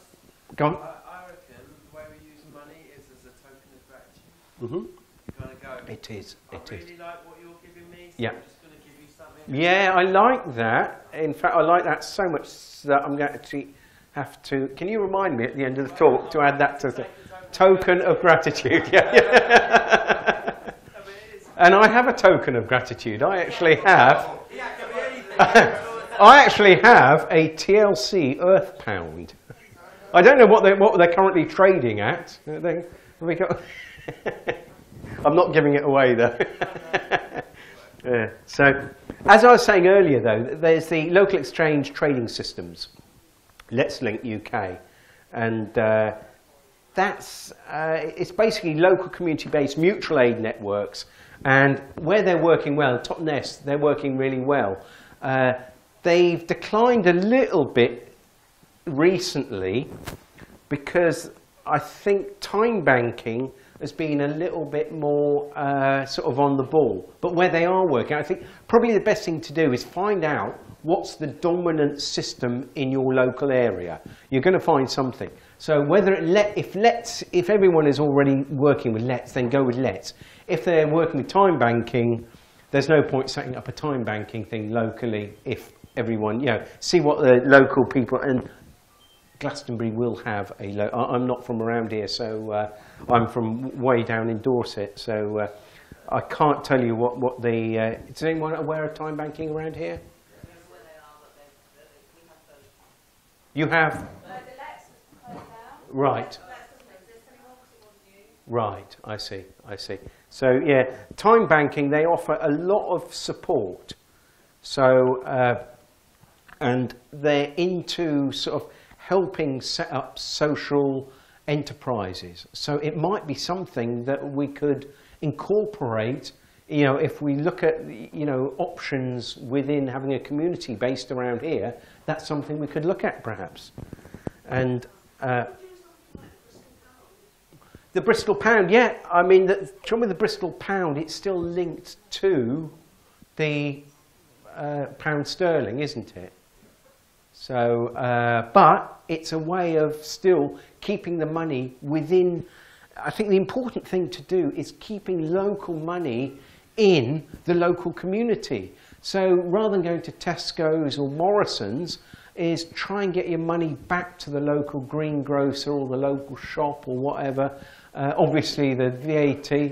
Go on. I reckon the way we use money is as a token of gratitude. Mm-hmm. You kind of go, It is. I really like what you're giving me, so Yeah. I'm just going to give you something. Yeah, I like that. In fact, I like that so much that I'm going to actually have to... Can you remind me at the end of the talk to add that to the token of gratitude? Yeah. And I have a token of gratitude. I actually have... I actually have a TLC Earth Pound. I don't know what they're currently trading at. I'm not giving it away, though. So, as I was saying earlier, though, there's the local exchange trading systems, Let's Link UK, and it's basically local community-based mutual aid networks, and where they're working well, Top Nest, they're working really well. They've declined a little bit recently because I think time banking has been a little bit more sort of on the ball. But where they are working, I think probably the best thing to do is find out what's the dominant system in your local area. You're going to find something. So whether if everyone is already working with Let's, then go with Let's. If they're working with time banking, there's no point setting up a time banking thing locally if everyone, see what the local people, and Glastonbury will have I'm not from around here, so I'm from way down in Dorset, so I can't tell you what the, is anyone aware of time banking around here? You have? Right. Right, I see. So yeah, time banking, they offer a lot of support. So, and they're into sort of helping set up social enterprises. So it might be something that we could incorporate, if we look at, options within having a community based around here, that's something we could look at perhaps. And the Bristol pound, yeah, I mean, the trouble with the Bristol pound, it's still linked to the pound sterling, isn't it? So, but it's a way of still keeping the money within. I think the important thing to do is keeping local money in the local community. So rather than going to Tesco's or Morrison's, is try and get your money back to the local greengrocer or the local shop or whatever. Obviously the VAT.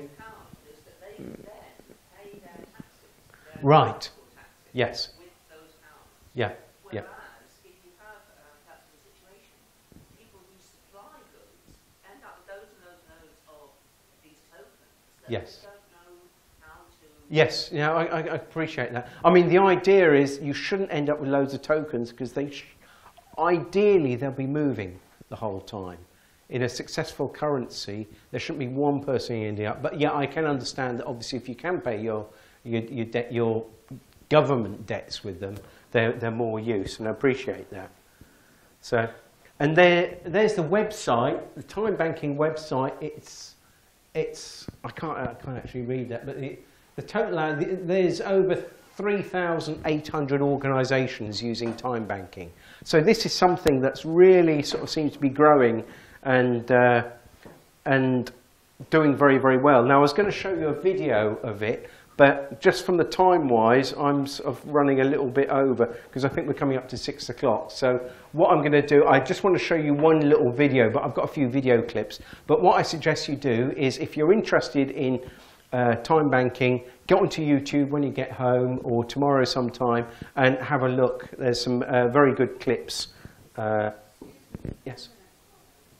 Right. Yes. Yeah. Yeah. Yes. Yes, I appreciate that. I mean, the idea is you shouldn't end up with loads of tokens because ideally they'll be moving the whole time. In a successful currency, there shouldn't be one person ending up. But yeah, I can understand that obviously if you can pay your government debts with them, they're more use, and I appreciate that. So, and there's the website, the time banking website. I can't actually read that, but the total, there's over 3,800 organisations using time banking. So this is something that's really sort of seems to be growing and doing very, very well. Now I was going to show you a video of it, But just from the time-wise, I'm sort of running a little bit over because I think we're coming up to 6 o'clock. So what I'm going to do, I just want to show you one little video, but I've got a few video clips. But what I suggest you do is if you're interested in time banking, get onto YouTube when you get home or tomorrow sometime and have a look. There's some very good clips. Yes?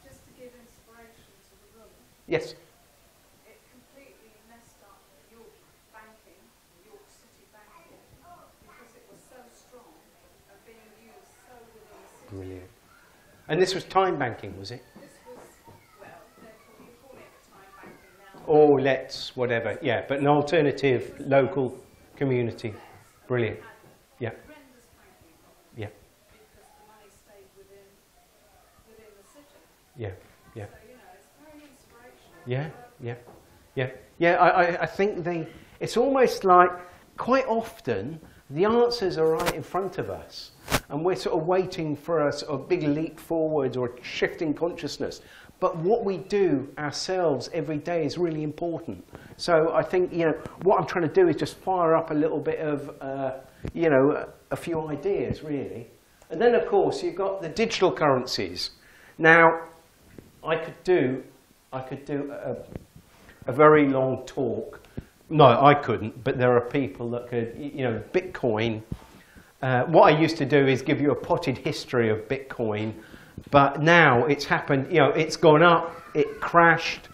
Just to give inspiration to the room. Yes? It completely messed up York banking, York City banking, because it was so strong and being used so within the city. Brilliant. And this was time banking, was it? This was, well, you call it time banking now. Or let's, whatever, yeah, but an alternative local community. Brilliant. Yeah. Horrendous banking problems. Yeah. Because the money stayed within the city. Yeah, yeah. So, you know, it's very inspirational. Yeah, yeah, yeah. Yeah, I think it's almost like quite often the answers are right in front of us and we're sort of waiting for a sort of big leap forward or a shift in consciousness. But what we do ourselves every day is really important. So I think, you know, what I'm trying to do is just fire up a little bit of, you know, a few ideas really. And then of course you've got the digital currencies. Now, I could do a very long talk. No, I couldn't, but there are people that could, you know, Bitcoin. What I used to do is give you a potted history of Bitcoin, but now it's happened, you know, it's gone up, it crashed.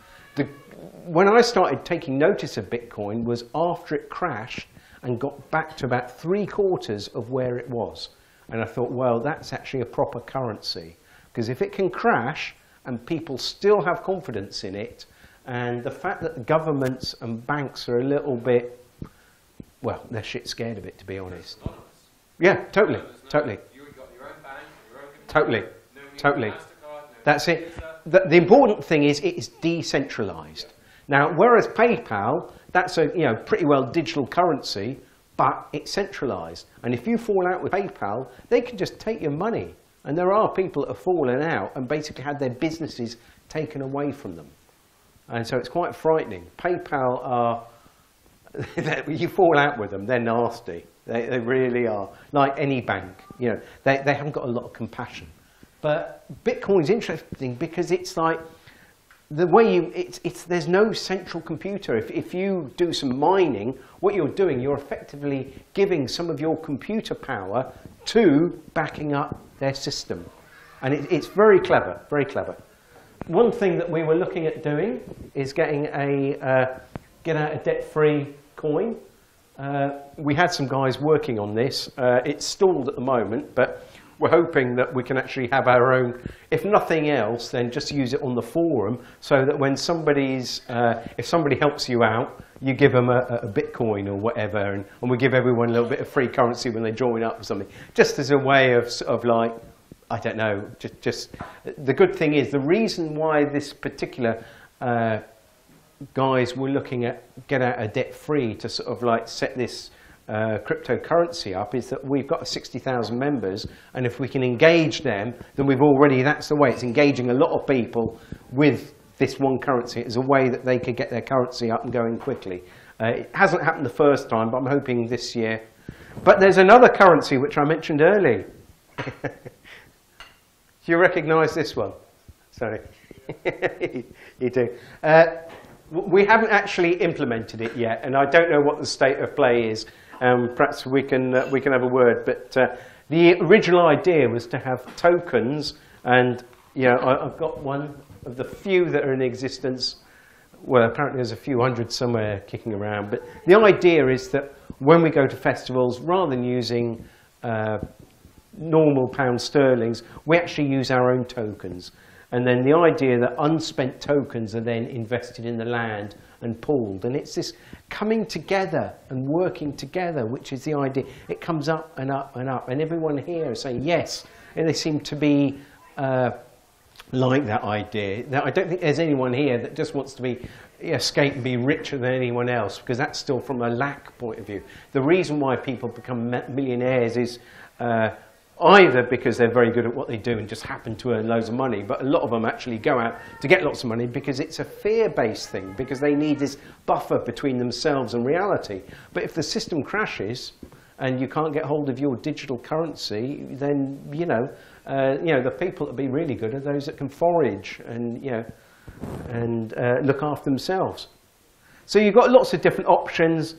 When I started taking notice of Bitcoin was after it crashed and got back to about 3/4 of where it was. And I thought, well, that's actually a proper currency. Because if it can crash and people still have confidence in it, and the fact that the governments and banks are a little bit, well, they're shit scared of it, to be honest. Yeah, totally, totally. You've got your own bank, your own Totally, no totally. MasterCard, no That's it. Visa. The important thing is it is decentralized. Now, whereas PayPal, that's a, you know, pretty well digital currency, but it's centralized. And if you fall out with PayPal, they can just take your money. And there are people that have fallen out and basically had their businesses taken away from them. And so it's quite frightening. PayPal are, you fall out with them, they're nasty. They really are. Like any bank, you know, they haven't got a lot of compassion. But Bitcoin's interesting because it's like, the way there's no central computer. If you do some mining, what you're doing, you're effectively giving some of your computer power to backing up their system. And it's very clever, very clever. One thing that we were looking at doing is getting a get out a debt-free coin. We had some guys working on this. It's stalled at the moment, but we're hoping that we can actually have our own, if nothing else, then just use it on the forum so that when if somebody helps you out, you give them a Bitcoin or whatever, and we give everyone a little bit of free currency when they join up or something, just as a way of sort of like, I don't know, just the good thing is the reason why this particular guys were looking at get out a debt free to sort of like set this cryptocurrency up is that we've got 60,000 members, and if we can engage them, then that's the way. It's engaging a lot of people with this one currency as a way that they could get their currency up and going quickly. It hasn't happened the first time, but I'm hoping this year. But there's another currency which I mentioned earlier. Do you recognise this one? Sorry. You do. We haven't actually implemented it yet, and I don't know what the state of play is. Perhaps we can have a word. But the original idea was to have tokens, and I've got one of the few that are in existence. Well, apparently there's a few hundred somewhere kicking around. But the idea is that when we go to festivals, rather than using normal pound sterlings, we actually use our own tokens. And then the idea that unspent tokens are then invested in the land and pooled. And it's this coming together and working together, which is the idea. It comes up and up and up. And everyone here is saying yes. And they seem to be like that idea. Now, I don't think there's anyone here that just wants to escape and be richer than anyone else, because that's still from a lack point of view. The reason why people become millionaires is either because they're very good at what they do and just happen to earn loads of money, but a lot of them actually go out to get lots of money because it's a fear-based thing, because they need this buffer between themselves and reality. But if the system crashes and you can't get hold of your digital currency, then, the people that be really good are those that can forage and, look after themselves. So you've got lots of different options.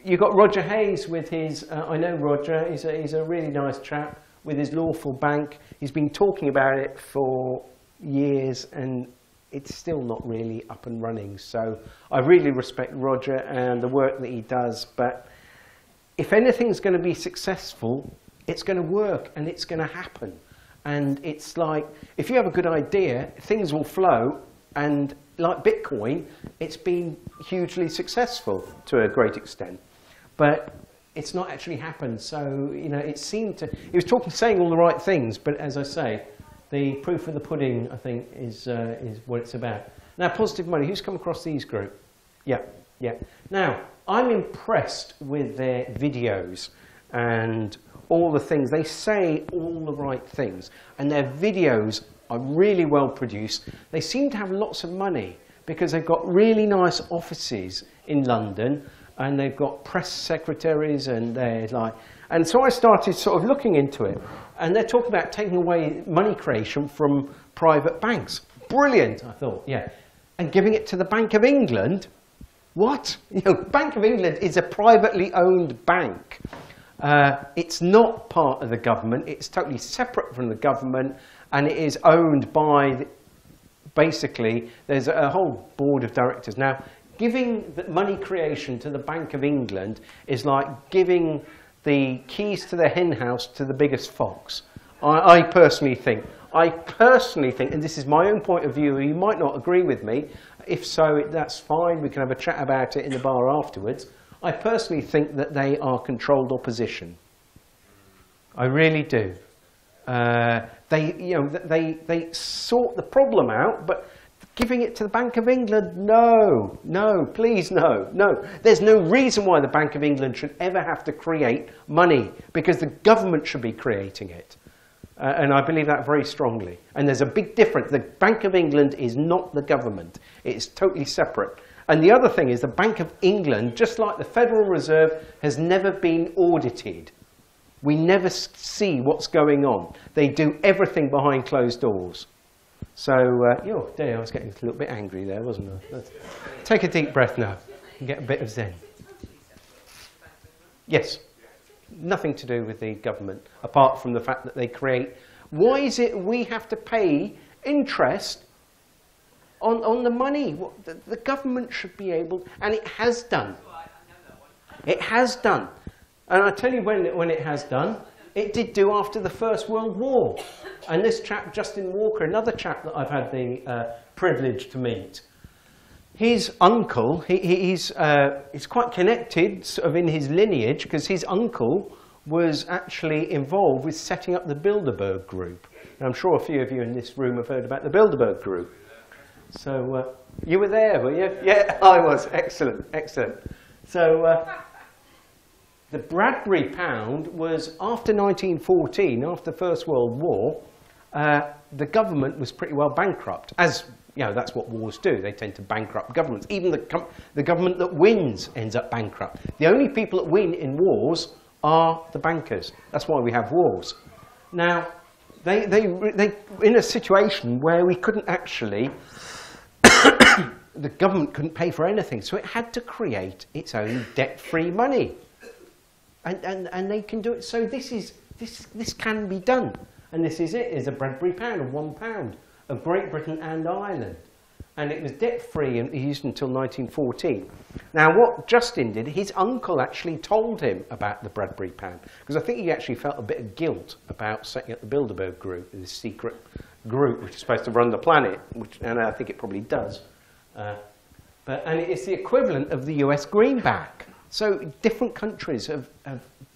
You've got Roger Hayes with his, I know Roger, he's a really nice chap, with his lawful bank. He's been talking about it for years and it's still not really up and running. So I really respect Roger and the work that he does, but if anything's going to be successful, it's going to work and it's going to happen. And it's like, if you have a good idea, things will flow, and like Bitcoin, it's been hugely successful to a great extent. But it's not actually happened. So, it seemed to, he was saying all the right things, but as I say, the proof of the pudding, I think, is what it's about. Now, Positive Money, who's come across these group? Yeah. Now, I'm impressed with their videos and all the things. They say all the right things, and their videos are really well produced. They seem to have lots of money because they've got really nice offices in London, and they've got press secretaries, and and so I started sort of looking into it, and they're talking about taking away money creation from private banks. Brilliant, I thought, yeah. And giving it to the Bank of England. What? Bank of England is a privately owned bank. It's not part of the government. It's totally separate from the government, and it is owned by, basically, there's a whole board of directors. Now, giving the money creation to the Bank of England is like giving the keys to the hen house to the biggest fox. I personally think, and this is my own point of view, you might not agree with me. If so, that's fine. We can have a chat about it in the bar afterwards. I personally think that they are controlled opposition. I really do. They sort the problem out, but giving it to the Bank of England, no, please, no. There's no reason why the Bank of England should ever have to create money, because the government should be creating it. And I believe that very strongly. And there's a big difference. The Bank of England is not the government. It's totally separate. And the other thing is the Bank of England, just like the Federal Reserve, has never been audited. We never see what's going on. They do everything behind closed doors. So, I was getting a little bit angry there, wasn't I? Let's take a deep breath now and get a bit of zen. Yes. Nothing to do with the government, apart from the fact that they create. Why is it we have to pay interest on the money? The government should be able, and it has done. It has done. And I tell you when it has done, it did do after the First World War. And this chap, Justin Walker, another chap that I've had the privilege to meet, his uncle, he's quite connected sort of in his lineage, because his uncle was actually involved with setting up the Bilderberg Group. And I'm sure a few of you in this room have heard about the Bilderberg Group. So you were there, were you? Yeah, I was. Excellent. So the Bradbury pound was, after 1914, after the First World War, the government was pretty well bankrupt. As that's what wars do. They tend to bankrupt governments. Even the government that wins ends up bankrupt. The only people that win in wars are the bankers. That's why we have wars. Now, they in a situation where we couldn't actually, the government couldn't pay for anything, so it had to create its own debt-free money. And they can do it. So this can be done. And this is it. Is a Bradbury pound of £1. Of Great Britain and Ireland. And it was debt-free and used until 1914. Now, what Justin did, his uncle actually told him about the Bradbury pound, because I think he actually felt a bit of guilt about setting up the Bilderberg Group, this secret group which is supposed to run the planet, and I think it probably does. And it's the equivalent of the US greenback. So different countries have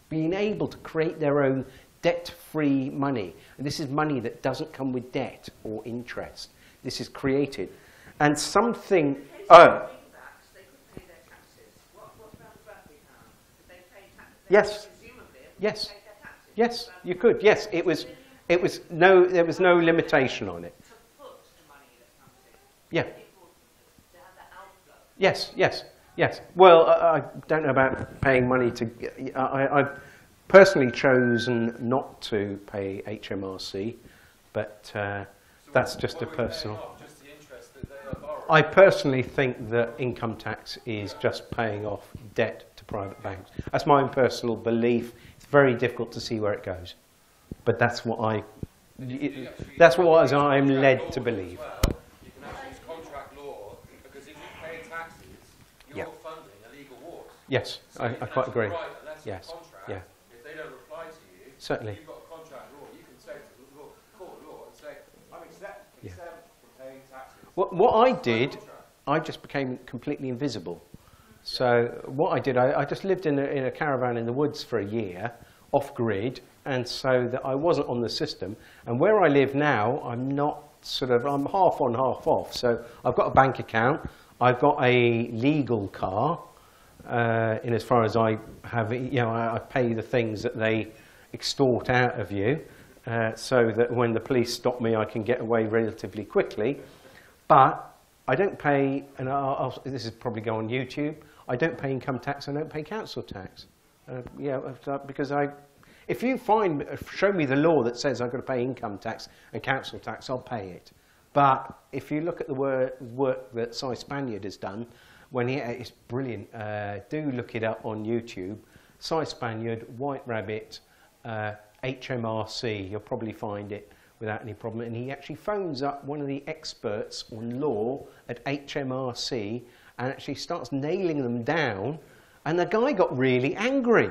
been able to create their own debt-free money. And this is money that doesn't come with debt or interest. This is created. And something... Oh. Yes. Yes. Yes, you could. Yes, there was no limitation on it. To put the money that comes in. Yeah. People to have that outflow. Yes, yes, yes. Well, I don't know about paying money to. I've personally chosen not to pay HMRC, but that's just a personal. Just the interest that they are borrowing. I personally think that income tax is just paying off debt to private banks. That's my own personal belief. It's very difficult to see where it goes, but that's what I'm led to believe. You can actually use contract law, because if you pay taxes, you're funding illegal wars. Yes, So I you can quite actually agree. write a letter of Yes, contract. yeah. If they don't reply to you, Certainly. you've got a contract law. You can say to the court of law and say, I'm exempt from paying taxes. What I did, I just became completely invisible. So what I did, I just lived in a caravan in the woods for a year, off grid, and so that I wasn't on the system. And where I live now, I'm half on, half off. So I've got a bank account, I've got a legal car, in as far as I have, I pay the things that they extort out of you, so that when the police stop me, I can get away relatively quickly. But I don't pay, and this is probably go on YouTube, I don't pay income tax, I don't pay council tax. Because if you show me the law that says I've got to pay income tax and council tax, I'll pay it. But if you look at the work that Cy Spaniard has done, it's brilliant. Do look it up on YouTube. Cy Spaniard, White Rabbit, HMRC, you'll probably find it without any problem. And he actually phones up one of the experts on law at HMRC and actually starts nailing them down. And the guy got really angry.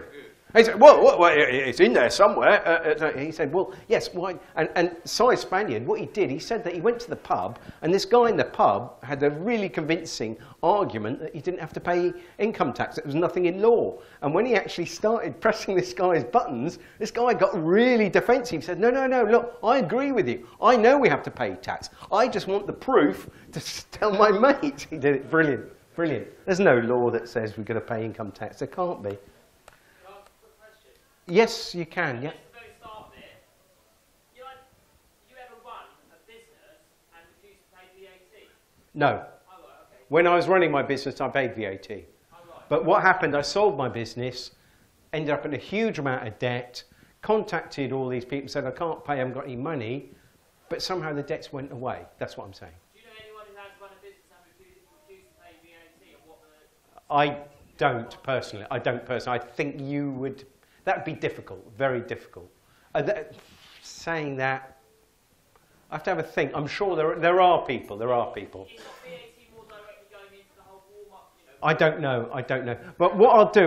He said, well, it's in there somewhere. He said, well, yes, why? And Cy Spaniard, what he did, he said that he went to the pub, and this guy in the pub had a really convincing argument that he didn't have to pay income tax. There was nothing in law. And when he actually started pressing this guy's buttons, this guy got really defensive. He said, no, look, I agree with you. I know we have to pay tax. I just want the proof to tell my mates. He did it. Brilliant, brilliant. There's no law that says we've got to pay income tax. There can't be. Yes, you can, yeah. Just the very start of it, you ever run a business and refuse to pay VAT? No. Oh, right, okay. When I was running my business, I paid VAT. Oh, right. But what happened, I sold my business, ended up in a huge amount of debt, contacted all these people, said, I can't pay, I haven't got any money, but somehow the debts went away. That's what I'm saying. Do you know anyone who has run a business and refused to pay VAT, and what the... I don't personally. I think you would... That would be difficult, very difficult. Saying that, I have to have a think. I'm sure there are people. Is not VAT more directly going into the whole Walmart, I don't know. But what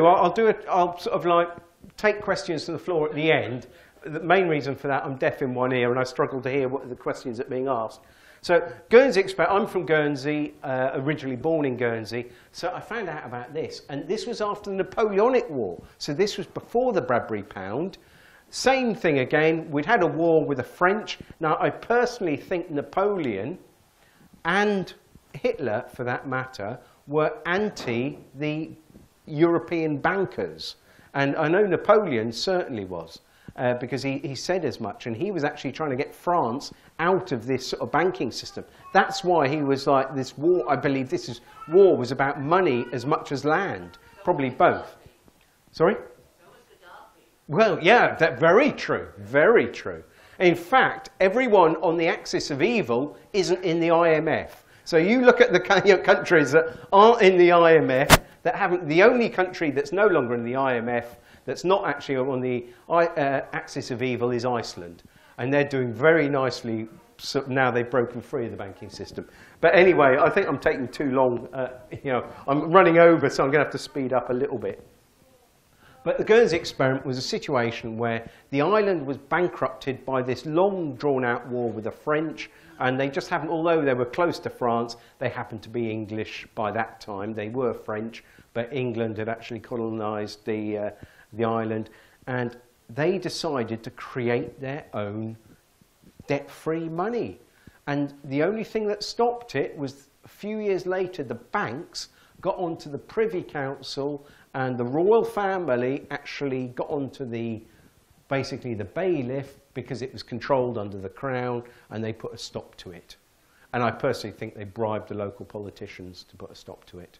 I'll sort of like take questions to the floor at the end. The main reason for that, I'm deaf in one ear and I struggle to hear what the questions that are being asked. So Guernsey expert, I'm from Guernsey, originally born in Guernsey, so I found out about this. And this was after the Napoleonic War. So this was before the Bradbury Pound. Same thing again, we'd had a war with the French. Now I personally think Napoleon and Hitler, for that matter, were anti the European bankers. And I know Napoleon certainly was. Because he said as much, and he was actually trying to get France out of this sort of banking system. That's why he was like, this war, I believe war was about money as much as land, probably both. Sorry? Well, yeah, that's very true, very true. In fact, everyone on the axis of evil isn't in the IMF. So you look at the countries that aren't in the IMF, the only country that's no longer in the IMF that's not actually on the axis of evil is Iceland. And they're doing very nicely. So now they've broken free of the banking system. But anyway, I think I'm taking too long. I'm running over, so I'm going to have to speed up a little bit. But the Guernsey experiment was a situation where the island was bankrupted by this long drawn-out war with the French. And they just haven't, although they were close to France, they happened to be English by that time. They were French, but England had actually colonised the island, and they decided to create their own debt-free money. And the only thing that stopped it was a few years later, the banks got onto the Privy Council, and the royal family actually got onto the basically the bailiff because it was controlled under the crown, and they put a stop to it. And I personally think they bribed the local politicians to put a stop to it,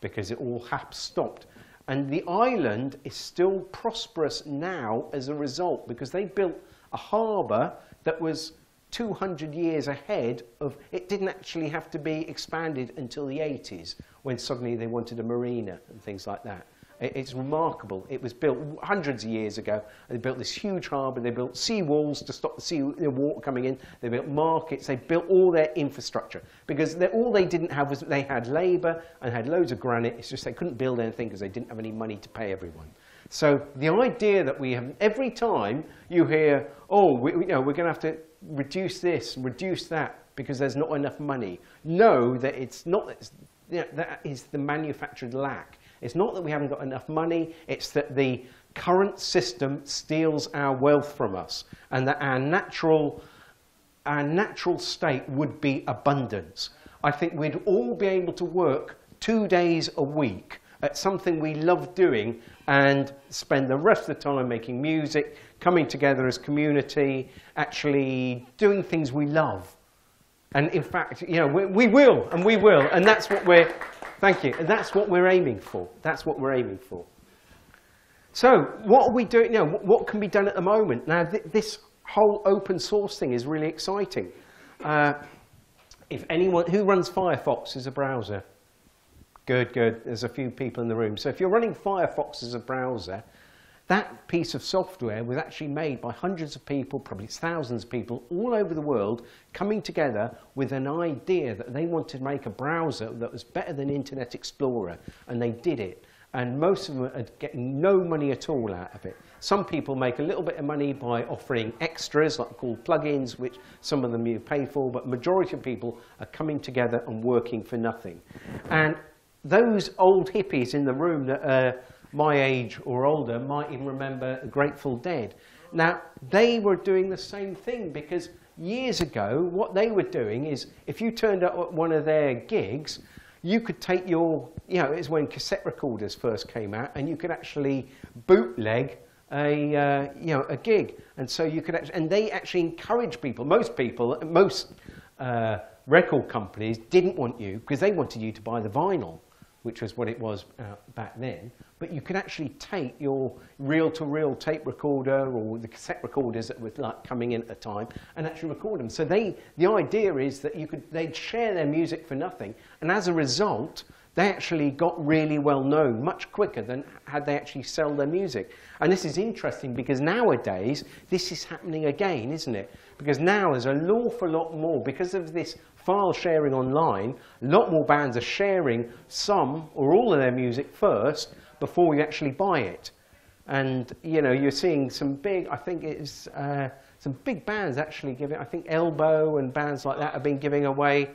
because it all stopped. And the island is still prosperous now as a result, because they built a harbour that was 200 years ahead of, it didn't actually have to be expanded until the 80s, when suddenly they wanted a marina and things like that. It's remarkable. It was built hundreds of years ago. They built this huge harbour. They built sea walls to stop the water coming in. They built markets. They built all their infrastructure. Because all they didn't have was, they had labour and had loads of granite. It's just they couldn't build anything because they didn't have any money to pay everyone. So the idea that we have, every time you hear, oh, we're going to have to reduce this, reduce that, because there's not enough money. Know that it's not, that is the manufactured lack. It's not that we haven't got enough money, it's that the current system steals our wealth from us, and that our natural state would be abundance. I think we'd all be able to work 2 days a week at something we love doing and spend the rest of the time making music, coming together as community, actually doing things we love. And in fact, we will, and that's what we're, thank you, and that's what we're aiming for. That's what we're aiming for. So what are we doing now? What can be done at the moment? Now, this whole open source thing is really exciting. If anyone, who runs Firefox as a browser? Good, good. There's a few people in the room. So if you're running Firefox as a browser, that piece of software was actually made by hundreds of people, probably thousands of people all over the world, coming together with an idea that they wanted to make a browser that was better than Internet Explorer, and they did it. And most of them are getting no money at all out of it. Some people make a little bit of money by offering extras, like called plugins, which some of them you pay for, but majority of people are coming together and working for nothing. And those old hippies in the room that are my age or older might even remember Grateful Dead. Now, they were doing the same thing, because years ago, what they were doing is, if you turned up at one of their gigs, you could take your, it's when cassette recorders first came out, and you could actually bootleg a gig. And so you could actually, and they actually encourage people. Most record companies didn't want you, because they wanted you to buy the vinyl, which was what it was back then. But you could actually take your reel-to-reel tape recorder or the cassette recorders that were coming in at the time and actually record them. So the idea is that they'd share their music for nothing, and as a result, they actually got really well known much quicker than had they actually sell their music. And this is interesting, because nowadays this is happening again, isn't it? Because now there's an awful lot more, because of this file sharing online, a lot more bands are sharing some or all of their music first before you actually buy it. And you're seeing some big, I think it's some big bands actually giving, I think Elbow and bands like that have been giving away.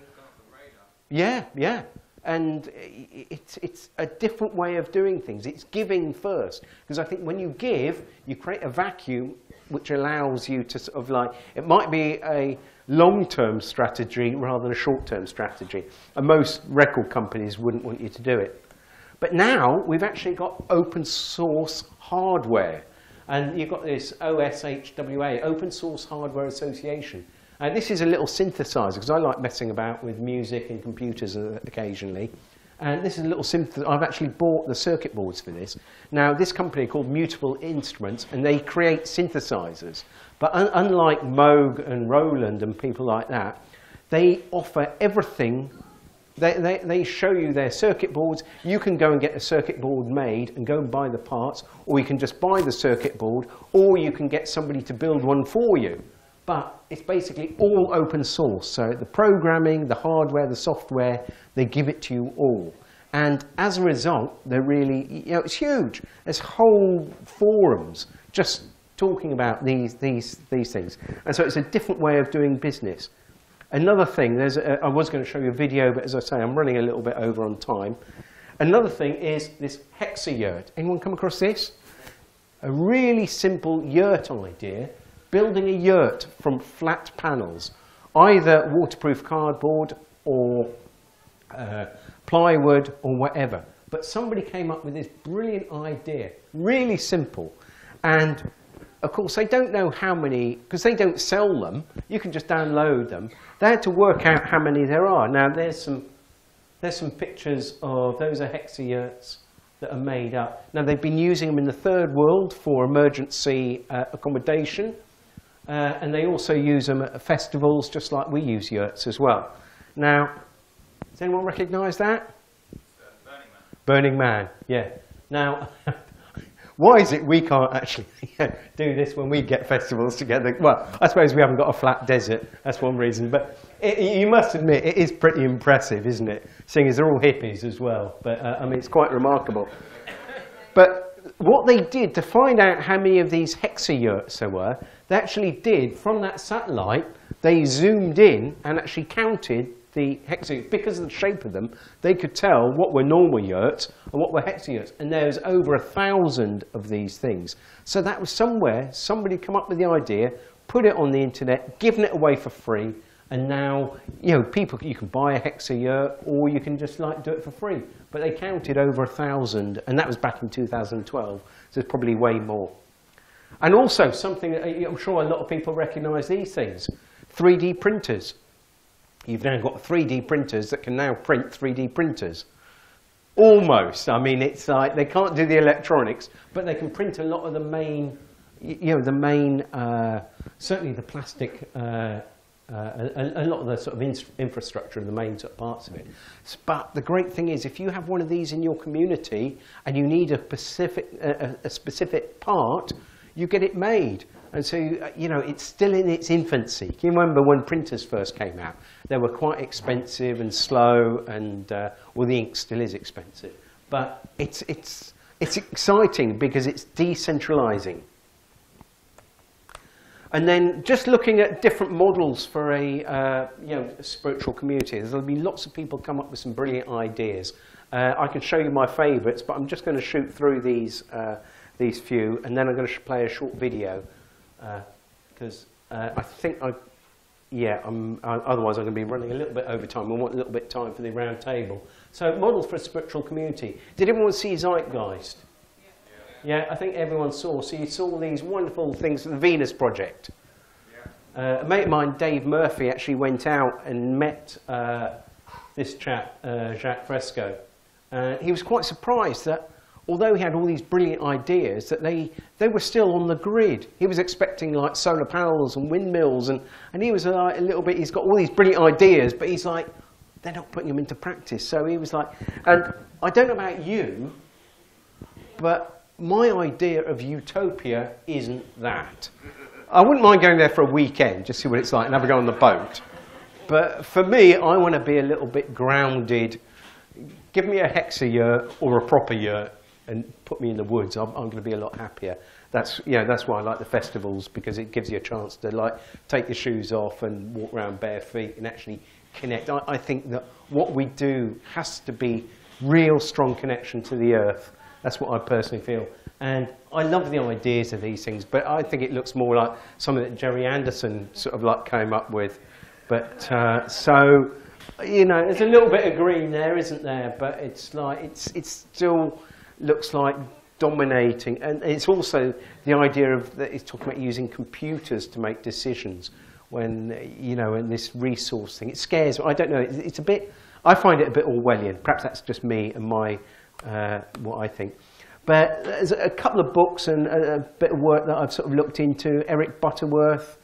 Yeah, yeah. And it's a different way of doing things. It's giving first. Because I think when you give, you create a vacuum which allows you to sort of it might be a long-term strategy rather than a short-term strategy. And most record companies wouldn't want you to do it. But now we've actually got open source hardware. And you've got this OSHWA, Open Source Hardware Association. This is a little synthesizer, because I like messing about with music and computers occasionally. And this is a little synthesizer. I've actually bought the circuit boards for this. Now, this company called Mutable Instruments, and they create synthesizers. But unlike Moog and Roland and people like that, they offer everything. They show you their circuit boards. You can go and get a circuit board made and go and buy the parts, or you can just buy the circuit board, or you can get somebody to build one for you. But it's basically all open source. So the programming, the hardware, the software, they give it to you all. And as a result, they're really, it's huge. There's whole forums just talking about these things. And so it's a different way of doing business. Another thing, I was going to show you a video, but as I say, I'm running a little bit over on time. Another thing is this hexayurt. Anyone come across this? A really simple yurt idea. Building a yurt from flat panels, either waterproof cardboard or plywood or whatever. But somebody came up with this brilliant idea, really simple. And of course, they don't know how many, because they don't sell them. You can just download them. They had to work out how many there are. Now, there's some pictures of, those are hexayurts that are made up. Now, they've been using them in the third world for emergency accommodation. And they also use them at festivals, just like we use yurts as well. Now, does anyone recognise that? Burning Man, yeah. Now, why is it we can't actually do this when we get festivals together? Well, I suppose we haven't got a flat desert. That's one reason. But you must admit, it is pretty impressive, isn't it? Seeing as they're all hippies as well. But, I mean, it's quite remarkable. But what they did to find out how many of these hexayurts there were, they actually did, from that satellite, they zoomed in and actually counted the hexayurts. Because of the shape of them, they could tell what were normal yurts and what were hexayurts. And there's over 1,000 of these things. So that was somewhere, somebody come up with the idea, put it on the internet, given it away for free, and now, you know, people, you can buy a hexayurt or you can just like do it for free. But they counted over 1,000, and that was back in 2012, so it's probably way more. And also something that I'm sure a lot of people recognise these things, 3D printers. You've now got 3D printers that can now print 3D printers. Almost. I mean, it's like they can't do the electronics, but they can print a lot of the main, you know, the main, certainly the plastic, a lot of the sort of infrastructure and the main sort of parts of it. But the great thing is, if you have one of these in your community and you need a specific part, you get it made. And so, you know, it's still in its infancy. Can you remember when printers first came out? They were quite expensive and slow, and well, the ink still is expensive. But it's exciting because it's decentralizing. And then just looking at different models for a you know, spiritual community, there'll be lots of people come up with some brilliant ideas. I can show you my favourites, but I'm just going to shoot through these few, and then I'm going to play a short video because I think otherwise I'm going to be running a little bit over time. I want a little bit of time for the round table. So models for a spiritual community. Did everyone see Zeitgeist? Yeah, I think everyone saw. So you saw these wonderful things, the Venus Project. A mate of mine, Dave Murphy, actually went out and met this chap, Jacques Fresco. He was quite surprised that although he had all these brilliant ideas, that they were still on the grid. He was expecting like solar panels and windmills, and he was like a little bit, he's got all these brilliant ideas, but he's like, they're not putting them into practice. So he was like, and I don't know about you, but my idea of utopia isn't that. I wouldn't mind going there for a weekend, just see what it's like, and have a go on the boat. But for me, I want to be a little bit grounded. Give me a hexayurt or a proper yurt and put me in the woods. I'm going to be a lot happier. That's, you know, that's why I like the festivals, because it gives you a chance to like take your shoes off and walk around bare feet and actually connect. I think that what we do has to be real strong connection to the earth. That's what I personally feel. And I love the ideas of these things, but I think it looks more like something that Jerry Anderson sort of like came up with. But so, you know, there's a little bit of green there, isn't there? But it's like, it still looks like dominating. And it's also the idea of that it's talking about using computers to make decisions when, you know, and this resource thing. It scares me. I don't know. It's a bit, I find it a bit Orwellian. Perhaps that's just me and my, what I think. But there's a couple of books and a bit of work that I've sort of looked into. Eric Butterworth,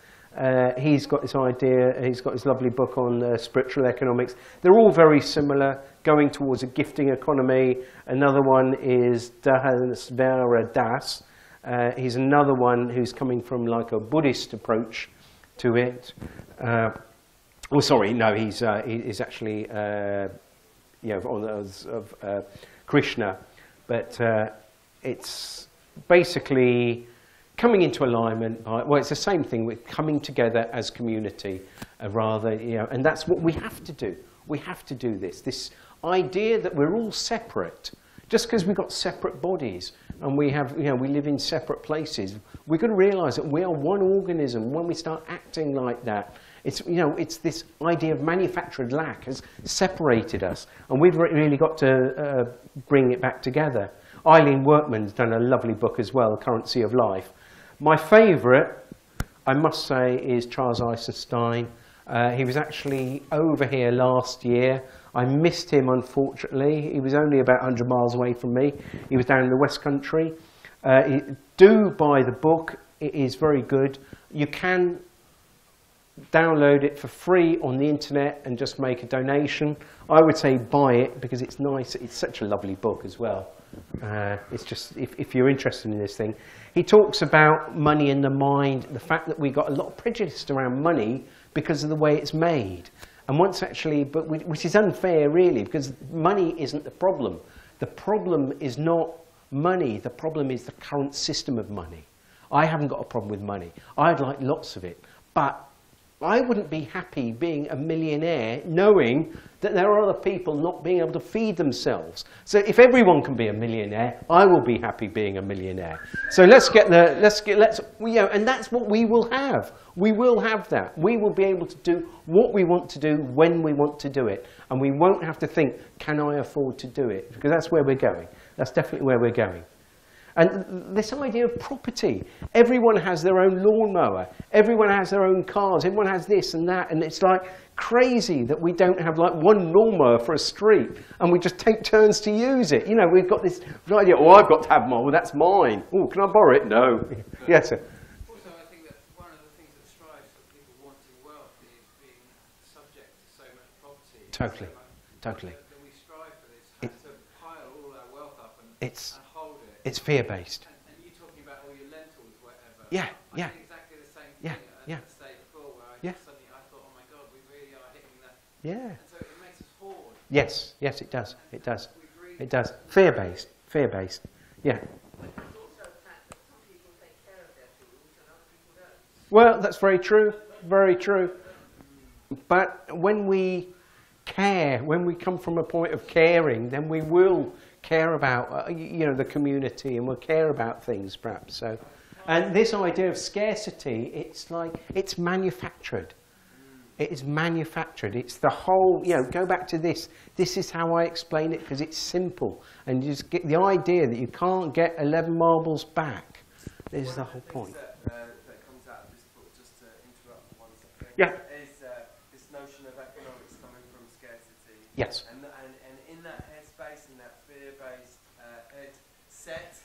he's got this idea, he's got his lovely book on spiritual economics. They're all very similar, going towards a gifting economy. Another one is Dahasvara Das. He's another one who's coming from like a Buddhist approach to it. Oh, sorry, no, he's actually you know, of Krishna. But it's basically coming into alignment. Well, it's the same thing with coming together as community, rather, you know, and that's what we have to do. We have to do this. This idea that we're all separate, just because we've got separate bodies and we have, you know, we live in separate places. We've got to realise that we are one organism. When we start acting like that, it's, you know, it's this idea of manufactured lack has separated us, and we've really got to bring it back together. Eileen Workman's done a lovely book as well, Currency of Life. My favourite, I must say, is Charles Eisenstein. He was actually over here last year. I missed him, unfortunately. He was only about 100 miles away from me. He was down in the West Country. Do buy the book. It is very good. You can download it for free on the internet and just make a donation. I would say buy it because it's nice. It's such a lovely book as well. It's just, if you're interested in this thing. He talks about money in the mind, the fact that we've got a lot of prejudice around money because of the way it's made. And once actually, but which is unfair really, because money isn't the problem. The problem is not money. The problem is the current system of money. I haven't got a problem with money. I'd like lots of it. But I wouldn't be happy being a millionaire knowing that there are other people not being able to feed themselves. So if everyone can be a millionaire, I will be happy being a millionaire. So and that's what we will have. We will have that. We will be able to do what we want to do when we want to do it. And we won't have to think, can I afford to do it? Because that's where we're going. That's definitely where we're going. And this idea of property, everyone has their own lawnmower, everyone has their own cars, everyone has this and that, and it's like crazy that we don't have like one lawnmower for a street and we just take turns to use it. You know, we've got this idea, oh, I've got to have mine, well, that's mine. Oh, can I borrow it? No. Yes, sir. Also, I think that one of the things that strives for people wanting wealth is being subject to so much property. Totally, So much, totally. That we strive for this, to pile all our wealth up and hold it. It's fear-based. And you talking about all your lentils, whatever. Yeah, I did exactly the same thing at the stage before, where suddenly I thought, oh my God, we really are hitting that. Yeah. And so it makes us hoard. Yes, it does. It does. It does. Fear-based. Fear-based. Yeah. But there's also the fact that some people take care of their tools and other people don't. Well, that's very true. Very true. But when we care, when we come from a point of caring, then we will care about, the community, and we'll care about things, perhaps. So, and this idea of scarcity, it's like, it's manufactured. It is manufactured. It's the whole, go back to this. This is how I explain it, because it's simple. And you just get the idea that you can't get 11 marbles back. This is the whole point. That comes out of this book, just to interrupt for 1 second, is this notion of economics coming from scarcity. Yes. And in that headspace, in that fear-based head set,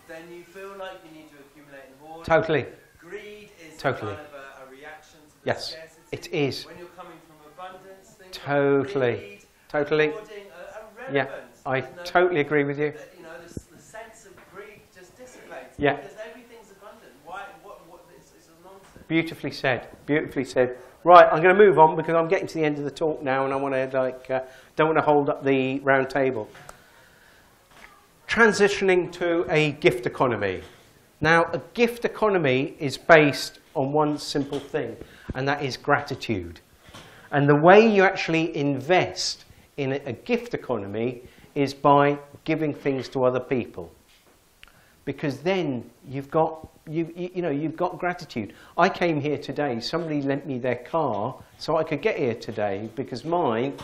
then you feel like you need to accumulate and hoard. Totally. Greed is Totally. kind of a reaction to the scarcity. It is. When you're coming from abundance, things Totally. like greed, Totally. hoarding are relevant. I totally agree with you. The sense of greed just dissipates. Yeah. Because everything's abundant. It's a nonsense. Beautifully said. Beautifully said. Right, I'm going to move on because I'm getting to the end of the talk now, and I want to don't want to hold up the round table. Transitioning to a gift economy. Now, a gift economy is based on one simple thing, and that is gratitude. And the way you actually invest in a gift economy is by giving things to other people. Because then you've got gratitude. I came here today, somebody lent me their car so I could get here today because mine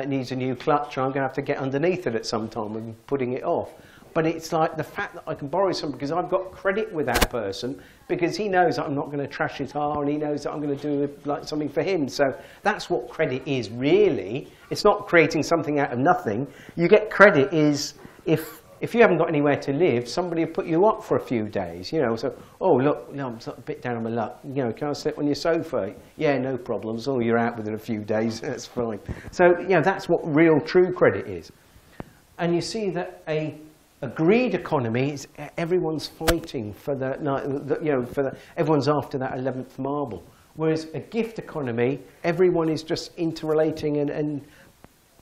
needs a new clutch and I'm going to have to get underneath it at some time and putting it off. But it's like the fact that I can borrow something because I've got credit with that person because he knows that I'm not going to trash his car and he knows that I'm going to do like something for him. So that's what credit is really. It's not creating something out of nothing. You get credit is if you haven't got anywhere to live, somebody will put you up for a few days, So, oh, look, no, I'm a bit down on my luck. Can I sit on your sofa? Yeah, no problems. Oh, you're out within a few days. That's fine. So, that's what real true credit is. And you see that a greed economy is everyone's fighting for everyone's after that 11th marble. Whereas a gift economy, everyone is just interrelating and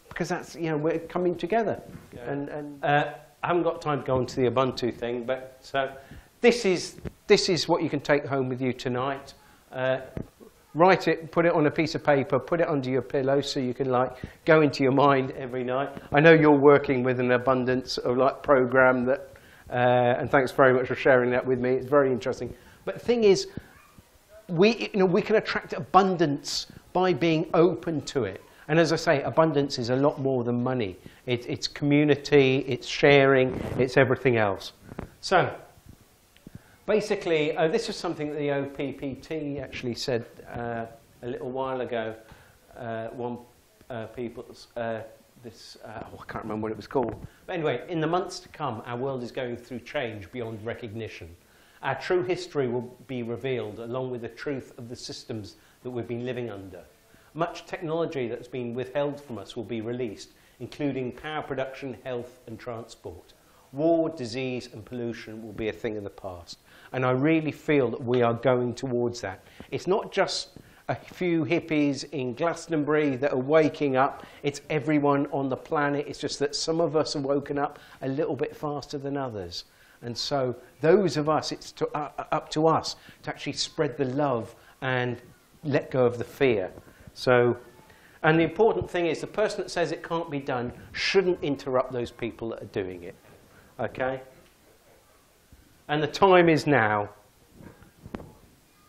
because that's, we're coming together. Yeah. I haven't got time to go on to the Ubuntu thing, but so this is what you can take home with you tonight. Write it, put it on a piece of paper, put it under your pillow so you can go into your mind every night. I know you're working with an abundance of program that, and thanks very much for sharing that with me. It's very interesting. But the thing is, we can attract abundance by being open to it. And as I say, abundance is a lot more than money. It's community, it's sharing, it's everything else. So, Basically, this is something that the OPPT actually said a little while ago. I can't remember what it was called. But anyway, in the months to come, our world is going through change beyond recognition. Our true history will be revealed, along with the truth of the systems that we've been living under. Much technology that's been withheld from us will be released, including power production, health and transport. War, disease and pollution will be a thing of the past. And I really feel that we are going towards that. It's not just a few hippies in Glastonbury that are waking up. It's everyone on the planet. It's just that some of us are woken up a little bit faster than others. And so those of us, it's up to us to actually spread the love and let go of the fear. So, and the important thing is the person that says it can't be done shouldn't interrupt those people that are doing it. Okay? And the time is now.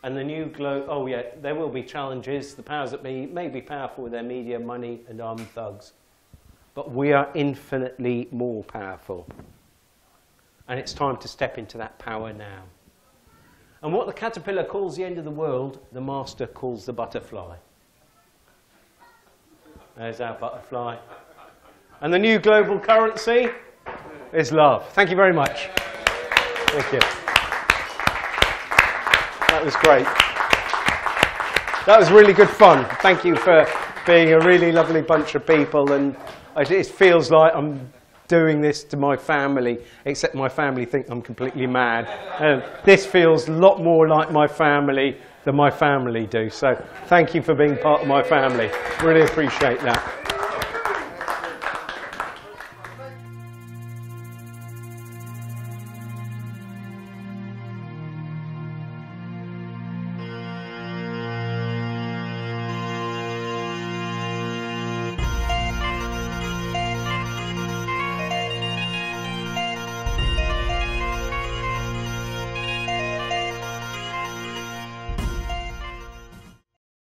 And the new oh yeah, there will be challenges. The powers that be may be powerful with their media, money and armed thugs. But we are infinitely more powerful. And it's time to step into that power now. And what the caterpillar calls the end of the world, the master calls the butterfly. There's our butterfly. And the new global currency is love. Thank you very much. Thank you. That was great. That was really good fun. Thank you for being a really lovely bunch of people. And it feels like I'm doing this to my family, except my family think I'm completely mad. And this feels a lot more like my family than my family do. So thank you for being part of my family. Really appreciate that.